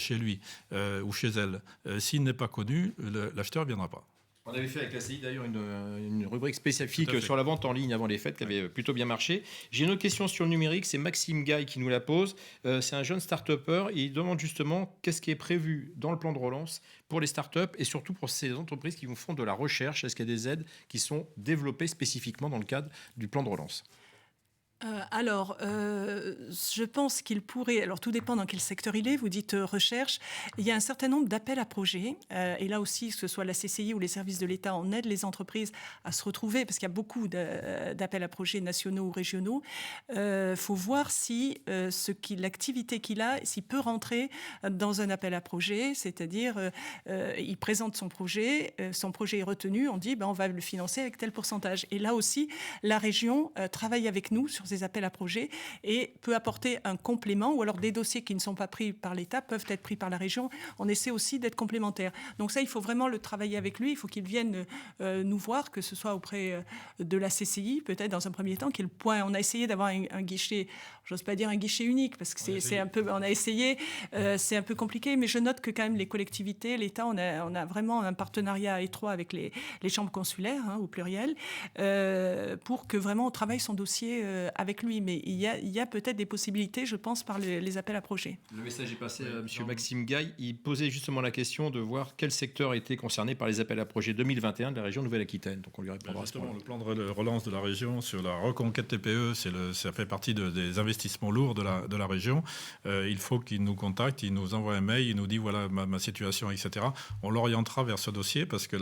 lui ou chez elle. S'il n'est pas connu, l'acheteur ne viendra pas. On avait fait avec la CI d'ailleurs une rubrique spécifique sur la vente en ligne avant les fêtes qui avait plutôt bien marché. J'ai une autre question sur le numérique, c'est Maxime Gaille qui nous la pose. C'est un jeune start-upper et il demande justement qu'est-ce qui est prévu dans le plan de relance pour les start-up et surtout pour ces entreprises qui font de la recherche. Est-ce qu'il y a des aides qui sont développées spécifiquement dans le cadre du plan de relance ? Je pense qu'il pourrait, alors tout dépend dans quel secteur il est, vous dites recherche, il y a un certain nombre d'appels à projets, et là aussi, que ce soit la CCI ou les services de l'État, on aide les entreprises à se retrouver, parce qu'il y a beaucoup d'appels à projets nationaux ou régionaux. Faut voir si l'activité qu'il a, s'il peut rentrer dans un appel à projet, c'est-à-dire il présente son projet est retenu, on dit on va le financer avec tel pourcentage. Et là aussi, la région travaille avec nous sur ces appels à projets et peut apporter un complément, ou alors des dossiers qui ne sont pas pris par l'État peuvent être pris par la région. On essaie aussi d'être complémentaires. Donc ça, il faut vraiment le travailler avec lui. Il faut qu'il vienne nous voir, que ce soit auprès de la CCI, peut-être dans un premier temps, qui est le point. On a essayé d'avoir un guichet, j'ose pas dire un guichet unique, parce que c'est un peu, on a essayé, c'est un peu compliqué, mais je note que quand même les collectivités, l'État, on a vraiment un partenariat étroit avec les chambres consulaires, au pluriel, pour que vraiment on travaille son dossier avec lui. Mais il y a peut-être des possibilités, je pense, par les appels à projets. Le message est passé à M. Maxime Gaille. Il posait justement la question de voir quel secteur était concerné par les appels à projets 2021 de la région Nouvelle-Aquitaine. Donc on lui répondra. Justement, le plan de relance de la région sur la reconquête TPE, ça fait partie des investissements lourds de la région. Il faut qu'il nous contacte, il nous envoie un mail, il nous dit voilà ma situation, etc. On l'orientera vers ce dossier parce que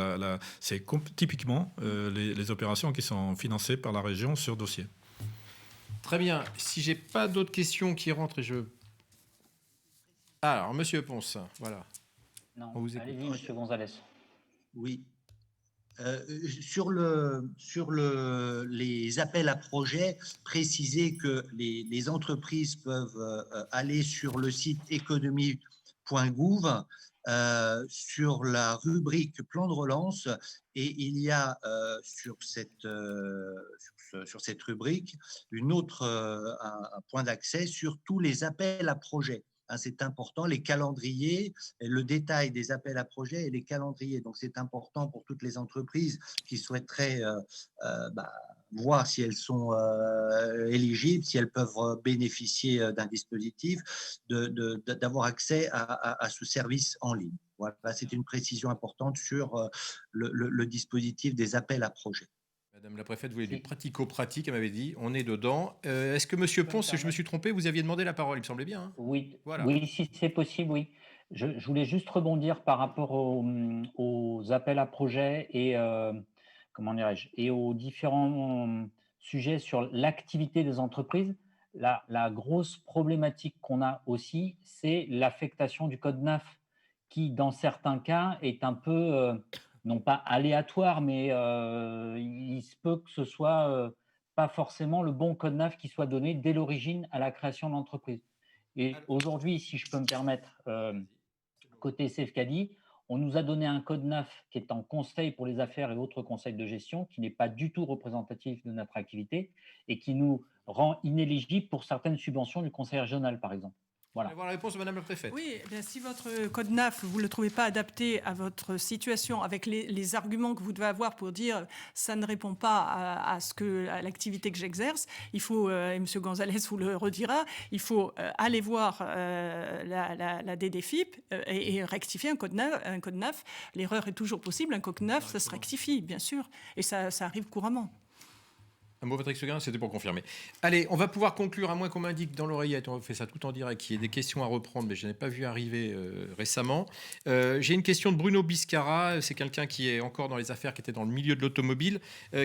c'est typiquement les opérations qui sont financées par la région sur dossier. Très bien. Si j'ai pas d'autres questions qui rentrent Alors, Monsieur Ponce, voilà. Non, On vous écoute. allez-y, Monsieur Gonzalez. Oui. Sur les appels à projets, préciser que les entreprises peuvent aller sur le site économie.gouv sur la rubrique plan de relance, et il y a sur cette rubrique un point d'accès sur tous les appels à projets. C'est important, les calendriers, le détail des appels à projets et les calendriers. Donc, c'est important pour toutes les entreprises qui souhaiteraient voir si elles sont éligibles, si elles peuvent bénéficier d'un dispositif, d'avoir accès à ce service en ligne. Voilà, c'est une précision importante sur le dispositif des appels à projets. Madame la préfète voulait du pratico-pratique, elle m'avait dit, on est dedans. Est-ce que Monsieur Ponce, si je me suis trompé, vous aviez demandé la parole, il me semblait bien. Oui, voilà. Oui, si c'est possible, oui. Je voulais juste rebondir par rapport aux appels à projets et, et aux différents sujets sur l'activité des entreprises. La grosse problématique qu'on a aussi, c'est l'affectation du code NAF qui, dans certains cas, est un peu... non pas aléatoire, mais il se peut que ce soit pas forcément le bon code NAF qui soit donné dès l'origine à la création de l'entreprise. Et aujourd'hui, si je peux me permettre, côté Cefcadi, on nous a donné un code NAF qui est en conseil pour les affaires et autres conseils de gestion, qui n'est pas du tout représentatif de notre activité et qui nous rend inéligibles pour certaines subventions du conseil régional, par exemple. Voilà. On va avoir la réponse de Madame la préfète. Oui, bien, si votre code NAF, vous ne le trouvez pas adapté à votre situation, avec les arguments que vous devez avoir pour dire ça ne répond pas à l'activité que j'exerce, il faut, et M. Gonzalez vous le redira, il faut aller voir la DDFiP et rectifier un code NAF. L'erreur est toujours possible, un code NAF, ça se rectifie, bien sûr, et ça arrive couramment. Un mot, Patrick Seguin, c'était pour confirmer. Allez, on va pouvoir conclure, à moins qu'on m'indique dans l'oreillette, on fait ça tout en direct, qu'il y ait des questions à reprendre, mais je n'ai pas vu arriver récemment. J'ai une question de Bruno Biscara, c'est quelqu'un qui est encore dans les affaires, qui était dans le milieu de l'automobile,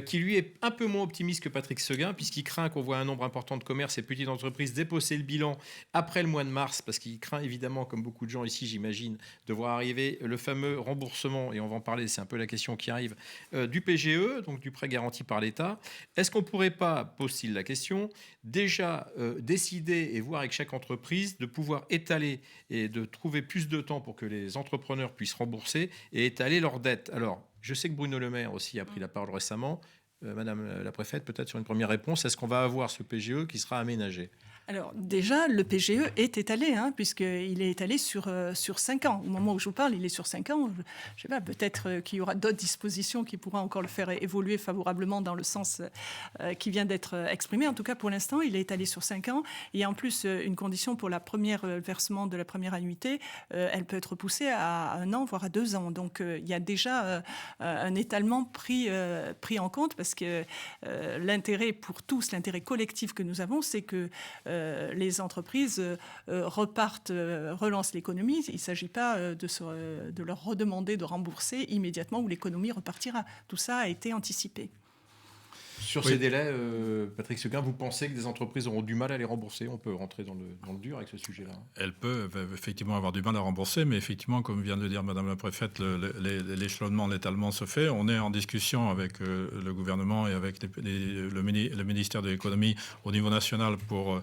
qui lui est un peu moins optimiste que Patrick Seguin, puisqu'il craint qu'on voit un nombre important de commerces et petites entreprises déposer le bilan après le mois de mars, parce qu'il craint évidemment, comme beaucoup de gens ici, j'imagine, de voir arriver le fameux remboursement, et on va en parler, c'est un peu la question qui arrive, du PGE, donc du prêt garanti par l'État. Est-ce qu'on pourrait pas, pose-t-il la question, déjà décider et voir avec chaque entreprise de pouvoir étaler et de trouver plus de temps pour que les entrepreneurs puissent rembourser et étaler leurs dettes. Alors, je sais que Bruno Le Maire aussi a pris la parole récemment. Madame la préfète, peut-être sur une première réponse, est-ce qu'on va avoir ce PGE qui sera aménagé ? Alors déjà, le PGE est étalé, puisqu'il est étalé sur 5 ans. Au moment où je vous parle, il est sur 5 ans. Je ne sais pas, peut-être qu'il y aura d'autres dispositions qui pourront encore le faire évoluer favorablement dans le sens qui vient d'être exprimé. En tout cas, pour l'instant, il est étalé sur 5 ans. Il y a en plus une condition pour la première versement de la première annuité. Elle peut être repoussée à 1 an, voire à 2 ans. Donc il y a déjà un étalement pris en compte, parce que l'intérêt pour tous, l'intérêt collectif que nous avons, c'est que les entreprises relancent l'économie. Il ne s'agit pas de leur redemander de rembourser immédiatement où l'économie repartira. Tout ça a été anticipé. Sur ces délais, Patrick Seguin, vous pensez que des entreprises auront du mal à les rembourser? On peut rentrer dans le dur avec ce sujet-là. Elles peuvent effectivement avoir du mal à rembourser, mais effectivement, comme vient de dire Madame la Préfète, l'échelonnement, l'étalement se fait. On est en discussion avec le gouvernement et avec le ministère de l'économie au niveau national pour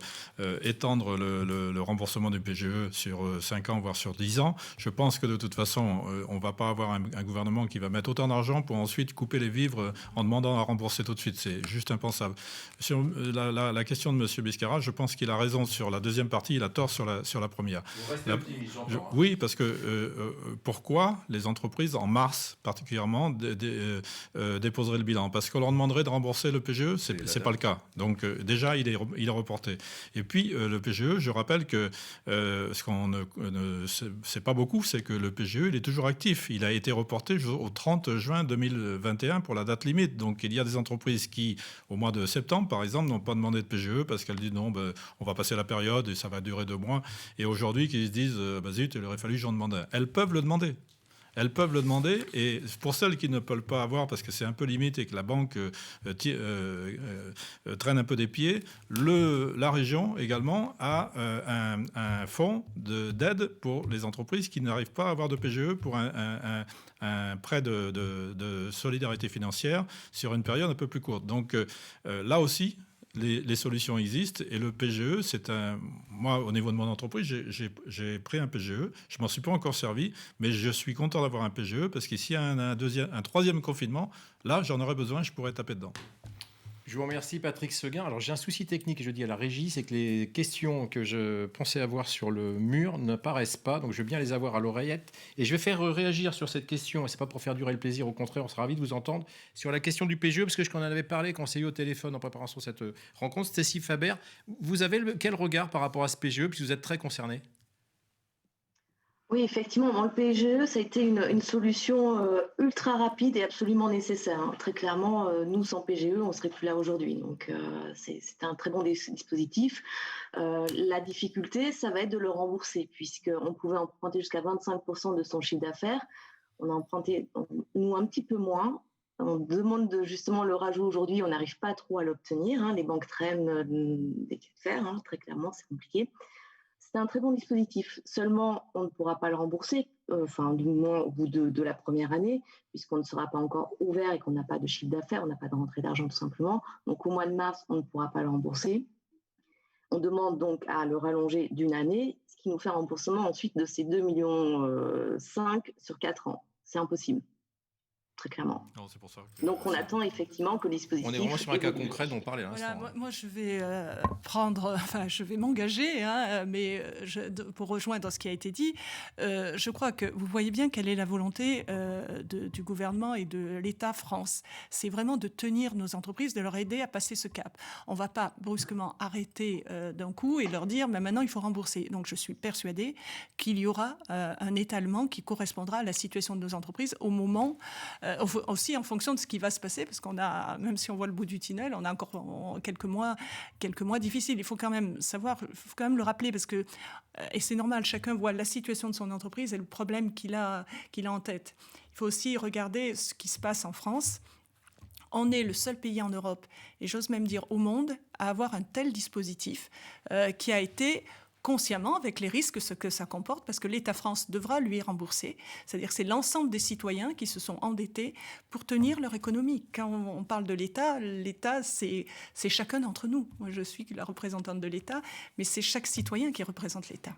étendre le remboursement du PGE sur 5 ans, voire sur 10 ans. Je pense que de toute façon, on ne va pas avoir un gouvernement qui va mettre autant d'argent pour ensuite couper les vivres en demandant à rembourser tout de suite. C'est juste impensable. Sur la question de M. Biscara, je pense qu'il a raison sur la deuxième partie, il a tort sur la première. Vous restez optimiste, j'entends. Oui, parce que pourquoi les entreprises, en mars particulièrement, déposeraient le bilan? Parce qu'on leur demanderait de rembourser le PGE, c'est pas le cas. Donc déjà, il est reporté. Et puis, le PGE, je rappelle que ce qu'on ne sait pas beaucoup, c'est que le PGE, il est toujours actif. Il a été reporté au 30 juin 2021 pour la date limite. Donc, il y a des entreprises qui, au mois de septembre, par exemple, n'ont pas demandé de PGE parce qu'elles disent non, on va passer la période et ça va durer 2 mois. Et aujourd'hui, qui se disent, zut, il aurait fallu que j'en demande un. Elles peuvent le demander. Elles peuvent le demander, et pour celles qui ne peuvent pas avoir, parce que c'est un peu limite et que la banque traîne un peu des pieds, la région également a un fonds d'aide pour les entreprises qui n'arrivent pas à avoir de PGE pour un prêt de solidarité financière sur une période un peu plus courte. Donc là aussi, les solutions existent, et le PGE, moi, au niveau de mon entreprise, j'ai pris un PGE. Je m'en suis pas encore servi, mais je suis content d'avoir un PGE parce que s'il y a un troisième confinement, là, j'en aurais besoin, je pourrais taper dedans. Je vous remercie, Patrick Seguin. Alors, j'ai un souci technique, je dis à la régie, c'est que les questions que je pensais avoir sur le mur ne paraissent pas, donc je veux bien les avoir à l'oreillette. Et je vais faire réagir sur cette question, et c'est pas pour faire durer le plaisir, au contraire, on sera ravis de vous entendre, sur la question du PGE, parce que je en avais parlé quand on s'est eu au téléphone en préparation de cette rencontre. Stécie Faber, vous avez quel regard par rapport à ce PGE, puisque vous êtes très concerné? Oui, effectivement, dans le PGE, ça a été une solution ultra rapide et absolument nécessaire. Très clairement, nous, sans PGE, on ne serait plus là aujourd'hui. Donc, c'est un très bon dispositif. La difficulté, ça va être de le rembourser, puisqu'on pouvait emprunter jusqu'à 25% de son chiffre d'affaires. On a emprunté, nous, un petit peu moins. On demande justement le rajout aujourd'hui. On n'arrive pas trop à l'obtenir. Les banques traînent des quais de fer, très clairement, c'est compliqué. C'est un très bon dispositif. Seulement, on ne pourra pas le rembourser, du moins au bout de la première année, puisqu'on ne sera pas encore ouvert et qu'on n'a pas de chiffre d'affaires, on n'a pas de rentrée d'argent tout simplement. Donc, au mois de mars, on ne pourra pas le rembourser. On demande donc à le rallonger d'1 année, ce qui nous fait un remboursement ensuite de ces 2,5 millions sur 4 ans. C'est impossible. Très clairement. Non, c'est pour ça donc, on attend effectivement que le dispositif... On est vraiment sur un cas concret dont on parlait à l'instant. Voilà, moi, je vais je vais m'engager, pour rejoindre ce qui a été dit. Je crois que vous voyez bien quelle est la volonté du gouvernement et de l'État France. C'est vraiment de tenir nos entreprises, de leur aider à passer ce cap. On ne va pas brusquement arrêter d'un coup et leur dire, mais maintenant, il faut rembourser. Donc, je suis persuadée qu'il y aura un étalement qui correspondra à la situation de nos entreprises au moment... aussi en fonction de ce qui va se passer, parce qu'on a, même si on voit le bout du tunnel, on a encore quelques mois difficiles. Il faut quand même le rappeler, parce que, et c'est normal, chacun voit la situation de son entreprise et le problème qu'il a en tête. Il faut aussi regarder ce qui se passe en France. On est le seul pays en Europe, et j'ose même dire au monde, à avoir un tel dispositif qui a été... consciemment, avec les risques que ça comporte, parce que l'État France devra lui rembourser. C'est-à-dire que c'est l'ensemble des citoyens qui se sont endettés pour tenir leur économie. Quand on parle de l'État, c'est chacun d'entre nous. Moi, je suis la représentante de l'État, mais c'est chaque citoyen qui représente l'État.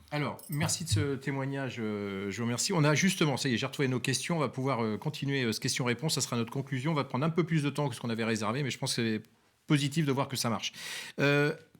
Alors, merci de ce témoignage, je vous remercie. On a justement, ça y est, j'ai retrouvé nos questions, on va pouvoir continuer ce question-réponse, ça sera notre conclusion. On va prendre un peu plus de temps que ce qu'on avait réservé, mais je pense que c'est positif de voir que ça marche.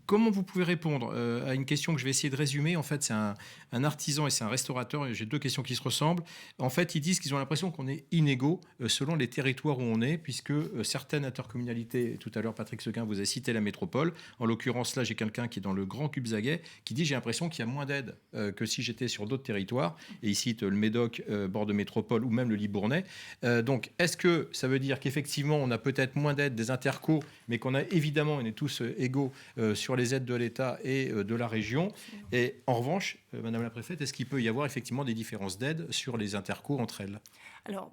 Comment vous pouvez répondre à une question que je vais essayer de résumer? En fait, c'est un artisan et c'est un restaurateur, et j'ai deux questions qui se ressemblent. En fait, ils disent qu'ils ont l'impression qu'on est inégaux selon les territoires où on est, puisque certaines intercommunalités, tout à l'heure Patrick Seguin vous a cité la métropole, en l'occurrence là j'ai quelqu'un qui est dans le Grand Cubzaguais, qui dit j'ai l'impression qu'il y a moins d'aide que si j'étais sur d'autres territoires, et il cite le Médoc, bord de métropole, ou même le Libournais. Donc est-ce que ça veut dire qu'effectivement on a peut-être moins d'aide des intercos, mais qu'on a évidemment, on est tous égaux sur les aides de l'État et de la région? Et en revanche, Madame la Préfète, est-ce qu'il peut y avoir effectivement des différences d'aide sur les intercos entre elles? Alors,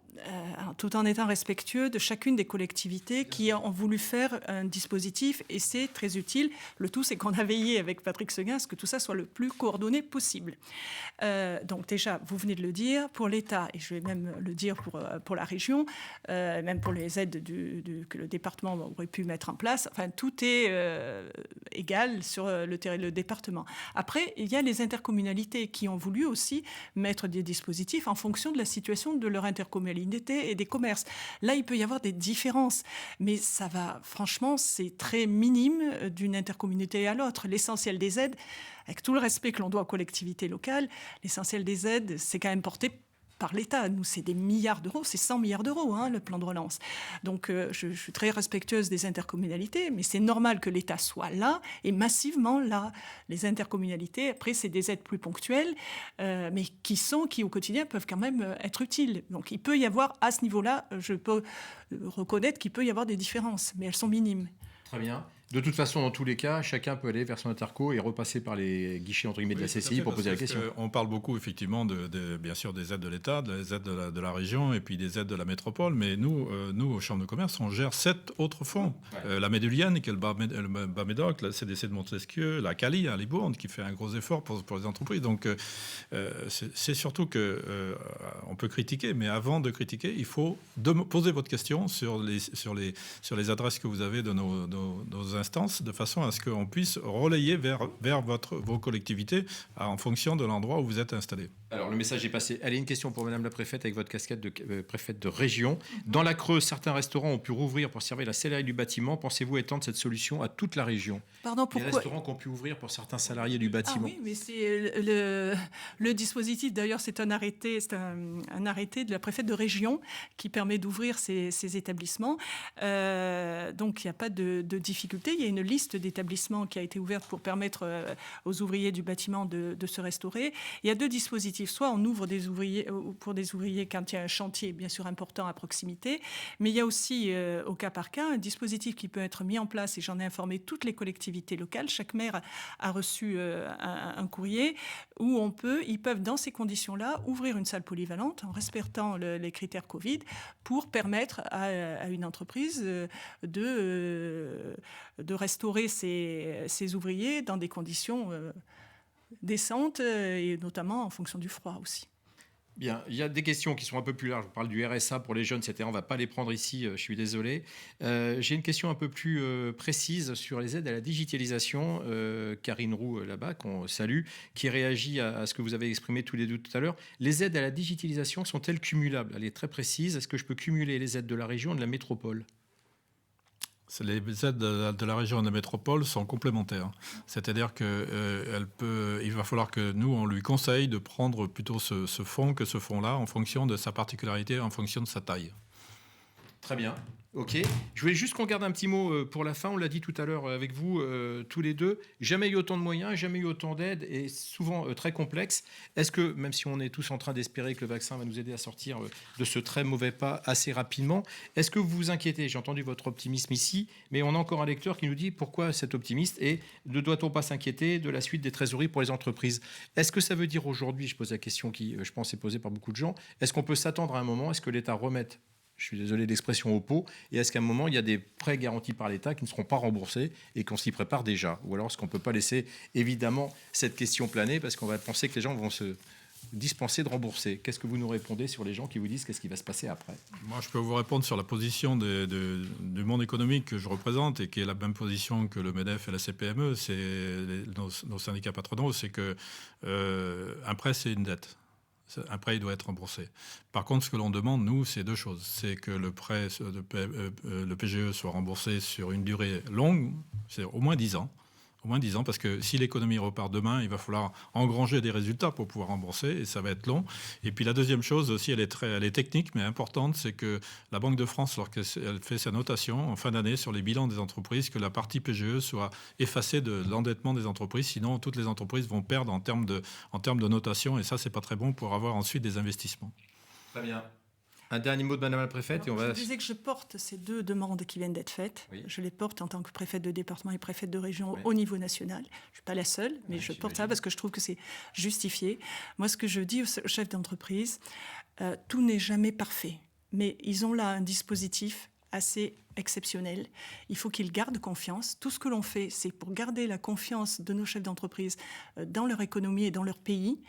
tout en étant respectueux de chacune des collectivités qui ont voulu faire un dispositif, et c'est très utile. Le tout, c'est qu'on a veillé avec Patrick Seguin à ce que tout ça soit le plus coordonné possible. Donc déjà, vous venez de le dire, pour l'État, et je vais même le dire pour la région, même pour les aides que le département aurait pu mettre en place, enfin, tout est égal sur le département. Après, il y a les intercommunalités qui ont voulu aussi mettre des dispositifs en fonction de la situation de leur intercommunalité et des commerces. Là, il peut y avoir des différences, mais ça va, franchement, c'est très minime d'une intercommunauté à l'autre. L'essentiel des aides, avec tout le respect que l'on doit aux collectivités locales, l'essentiel des aides, c'est quand même porté par l'État. Nous, c'est des milliards d'euros, c'est 100 milliards d'euros, hein, le plan de relance. Donc, je suis très respectueuse des intercommunalités, mais c'est normal que l'État soit là, et massivement là. Les intercommunalités, après, c'est des aides plus ponctuelles, mais qui au quotidien peuvent quand même être utiles. Donc, il peut y avoir, à ce niveau-là, je peux reconnaître qu'il peut y avoir des différences, mais elles sont minimes. Très bien. De toute façon, dans tous les cas, chacun peut aller vers son interco et repasser par les guichets entre guillemets de la CCI pour poser la question. On parle beaucoup effectivement bien sûr des aides de l'État, des aides de la région et puis des aides de la métropole. Mais nous, aux chambres de commerce, on gère 7 autres fonds. Ouais. La Médulienne, qui est le Bas-Médoc, la CDC de Montesquieu, la Cali à Libourne, qui fait un gros effort pour les entreprises. Donc, c'est surtout que on peut critiquer, mais avant de critiquer, il faut poser votre question sur les adresses que vous avez de nos instances, de façon à ce qu'on puisse relayer vers vos collectivités en fonction de l'endroit où vous êtes installé. Alors, le message est passé. Allez, une question pour Madame la Préfète avec votre casquette de préfète de région. Dans la Creuse, certains restaurants ont pu rouvrir pour servir la sellerie du bâtiment. Pensez-vous étendre cette solution à toute la région? Pardon, pourquoi? Les restaurants qui ont pu ouvrir pour certains salariés du bâtiment. Ah oui, mais c'est le dispositif. D'ailleurs, c'est un arrêté de la préfète de région qui permet d'ouvrir ces établissements. Donc, il n'y a pas de difficulté. Il y a une liste d'établissements qui a été ouverte pour permettre aux ouvriers du bâtiment de se restaurer. Il y a deux dispositifs. Soit on ouvre pour des ouvriers quand il y a un chantier, bien sûr, important à proximité, mais il y a aussi, au cas par cas, un dispositif qui peut être mis en place, et j'en ai informé toutes les collectivités locales. Chaque maire a reçu un courrier où ils peuvent, dans ces conditions-là, ouvrir une salle polyvalente en respectant les critères Covid pour permettre à une entreprise de restaurer ses ouvriers dans des conditions décentes, et notamment en fonction du froid aussi. Bien, il y a des questions qui sont un peu plus larges. On parle du RSA pour les jeunes, etc. On ne va pas les prendre ici, je suis désolé. J'ai une question un peu plus précise sur les aides à la digitalisation. Karine Roux, là-bas, qu'on salue, qui réagit à ce que vous avez exprimé tous les deux tout à l'heure. Les aides à la digitalisation sont-elles cumulables? Elle est très précise. Est-ce que je peux cumuler les aides de la région et de la métropole? Les aides de la région et de la métropole sont complémentaires. C'est-à-dire qu'il va falloir que nous, on lui conseille de prendre plutôt ce fonds que ce fonds-là en fonction de sa particularité, en fonction de sa taille. Très bien. Ok. Je voulais juste qu'on garde un petit mot pour la fin. On l'a dit tout à l'heure avec vous, tous les deux. Jamais eu autant de moyens, jamais eu autant d'aides, et souvent très complexes. Est-ce que, même si on est tous en train d'espérer que le vaccin va nous aider à sortir de ce très mauvais pas assez rapidement, est-ce que vous vous inquiétez? J'ai entendu votre optimisme ici, mais on a encore un lecteur qui nous dit pourquoi cet optimiste, et ne doit-on pas s'inquiéter de la suite des trésoreries pour les entreprises? Est-ce que ça veut dire aujourd'hui, je pose la question qui, je pense, est posée par beaucoup de gens, est-ce qu'on peut s'attendre à un moment, est-ce que l'État remette, je suis désolé d'expression, au pot, et est-ce qu'à un moment, il y a des prêts garantis par l'État qui ne seront pas remboursés et qu'on s'y prépare déjà? Ou alors est-ce qu'on ne peut pas laisser évidemment cette question planer parce qu'on va penser que les gens vont se dispenser de rembourser? Qu'est-ce que vous nous répondez sur les gens qui vous disent qu'est-ce qui va se passer après? Moi, je peux vous répondre sur la position du monde économique que je représente et qui est la même position que le MEDEF et la CPME, c'est nos syndicats patronaux, c'est que un prêt, c'est une dette. Un prêt, il doit être remboursé. Par contre, ce que l'on demande, nous, c'est deux choses. C'est que le prêt, le PGE soit remboursé sur une durée longue, c'est au moins 10 ans. Au moins 10 ans, parce que si l'économie repart demain, il va falloir engranger des résultats pour pouvoir rembourser, et ça va être long. Et puis la deuxième chose aussi, elle est technique, mais importante, c'est que la Banque de France, lorsqu'elle fait sa notation en fin d'année sur les bilans des entreprises, que la partie PGE soit effacée de l'endettement des entreprises, sinon toutes les entreprises vont perdre en termes de notation, et ça, c'est pas très bon pour avoir ensuite des investissements. Très bien. Un dernier mot de Madame la Préfète. Je disais que je porte ces deux demandes qui viennent d'être faites. Oui. Je les porte en tant que préfète de département et préfète de région au niveau national. Je ne suis pas la seule, mais je porte ça parce que je trouve que c'est justifié. Moi, ce que je dis aux chefs d'entreprise, tout n'est jamais parfait. Mais ils ont là un dispositif assez exceptionnel. Il faut qu'ils gardent confiance. Tout ce que l'on fait, c'est pour garder la confiance de nos chefs d'entreprise dans leur économie et dans leur pays.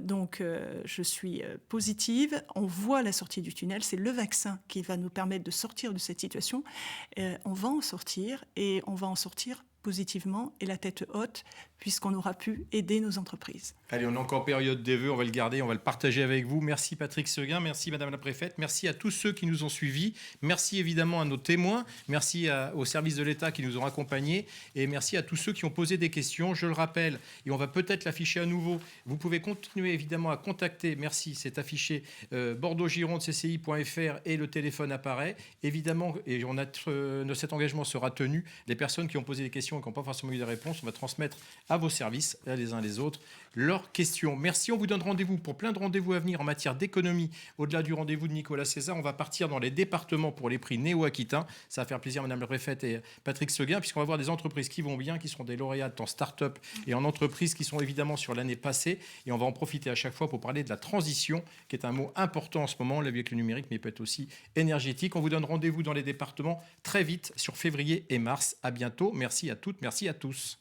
Donc, je suis positive. On voit la sortie du tunnel. C'est le vaccin qui va nous permettre de sortir de cette situation. On va en sortir et on va en sortir positivement et la tête haute, puisqu'on aura pu aider nos entreprises. Allez, on est encore en période des vœux, on va le garder, on va le partager avec vous. Merci Patrick Seguin, merci Madame la Préfète, merci à tous ceux qui nous ont suivis, merci évidemment à nos témoins, merci aux services de l'État qui nous ont accompagnés et merci à tous ceux qui ont posé des questions. Je le rappelle, et on va peut-être l'afficher à nouveau, vous pouvez continuer évidemment à contacter, merci, c'est affiché, bordeaux-gironde-cci.fr et le téléphone apparaît. Évidemment, et cet engagement sera tenu, les personnes qui ont posé des questions et qui n'ont pas forcément eu de réponse, on va transmettre à vos services, les uns les autres, leurs questions. Merci, on vous donne rendez-vous pour plein de rendez-vous à venir en matière d'économie. Au-delà du rendez-vous de Nicolas César, on va partir dans les départements pour les prix néo-aquitains. Ça va faire plaisir Madame la Préfète et Patrick Seguin, puisqu'on va voir des entreprises qui vont bien, qui seront des lauréats en start-up et en entreprises qui sont évidemment sur l'année passée. Et on va en profiter à chaque fois pour parler de la transition, qui est un mot important en ce moment, on l'a vu avec le numérique, mais peut être aussi énergétique. On vous donne rendez-vous dans les départements très vite sur février et mars. À bientôt. Merci à toutes, merci à tous.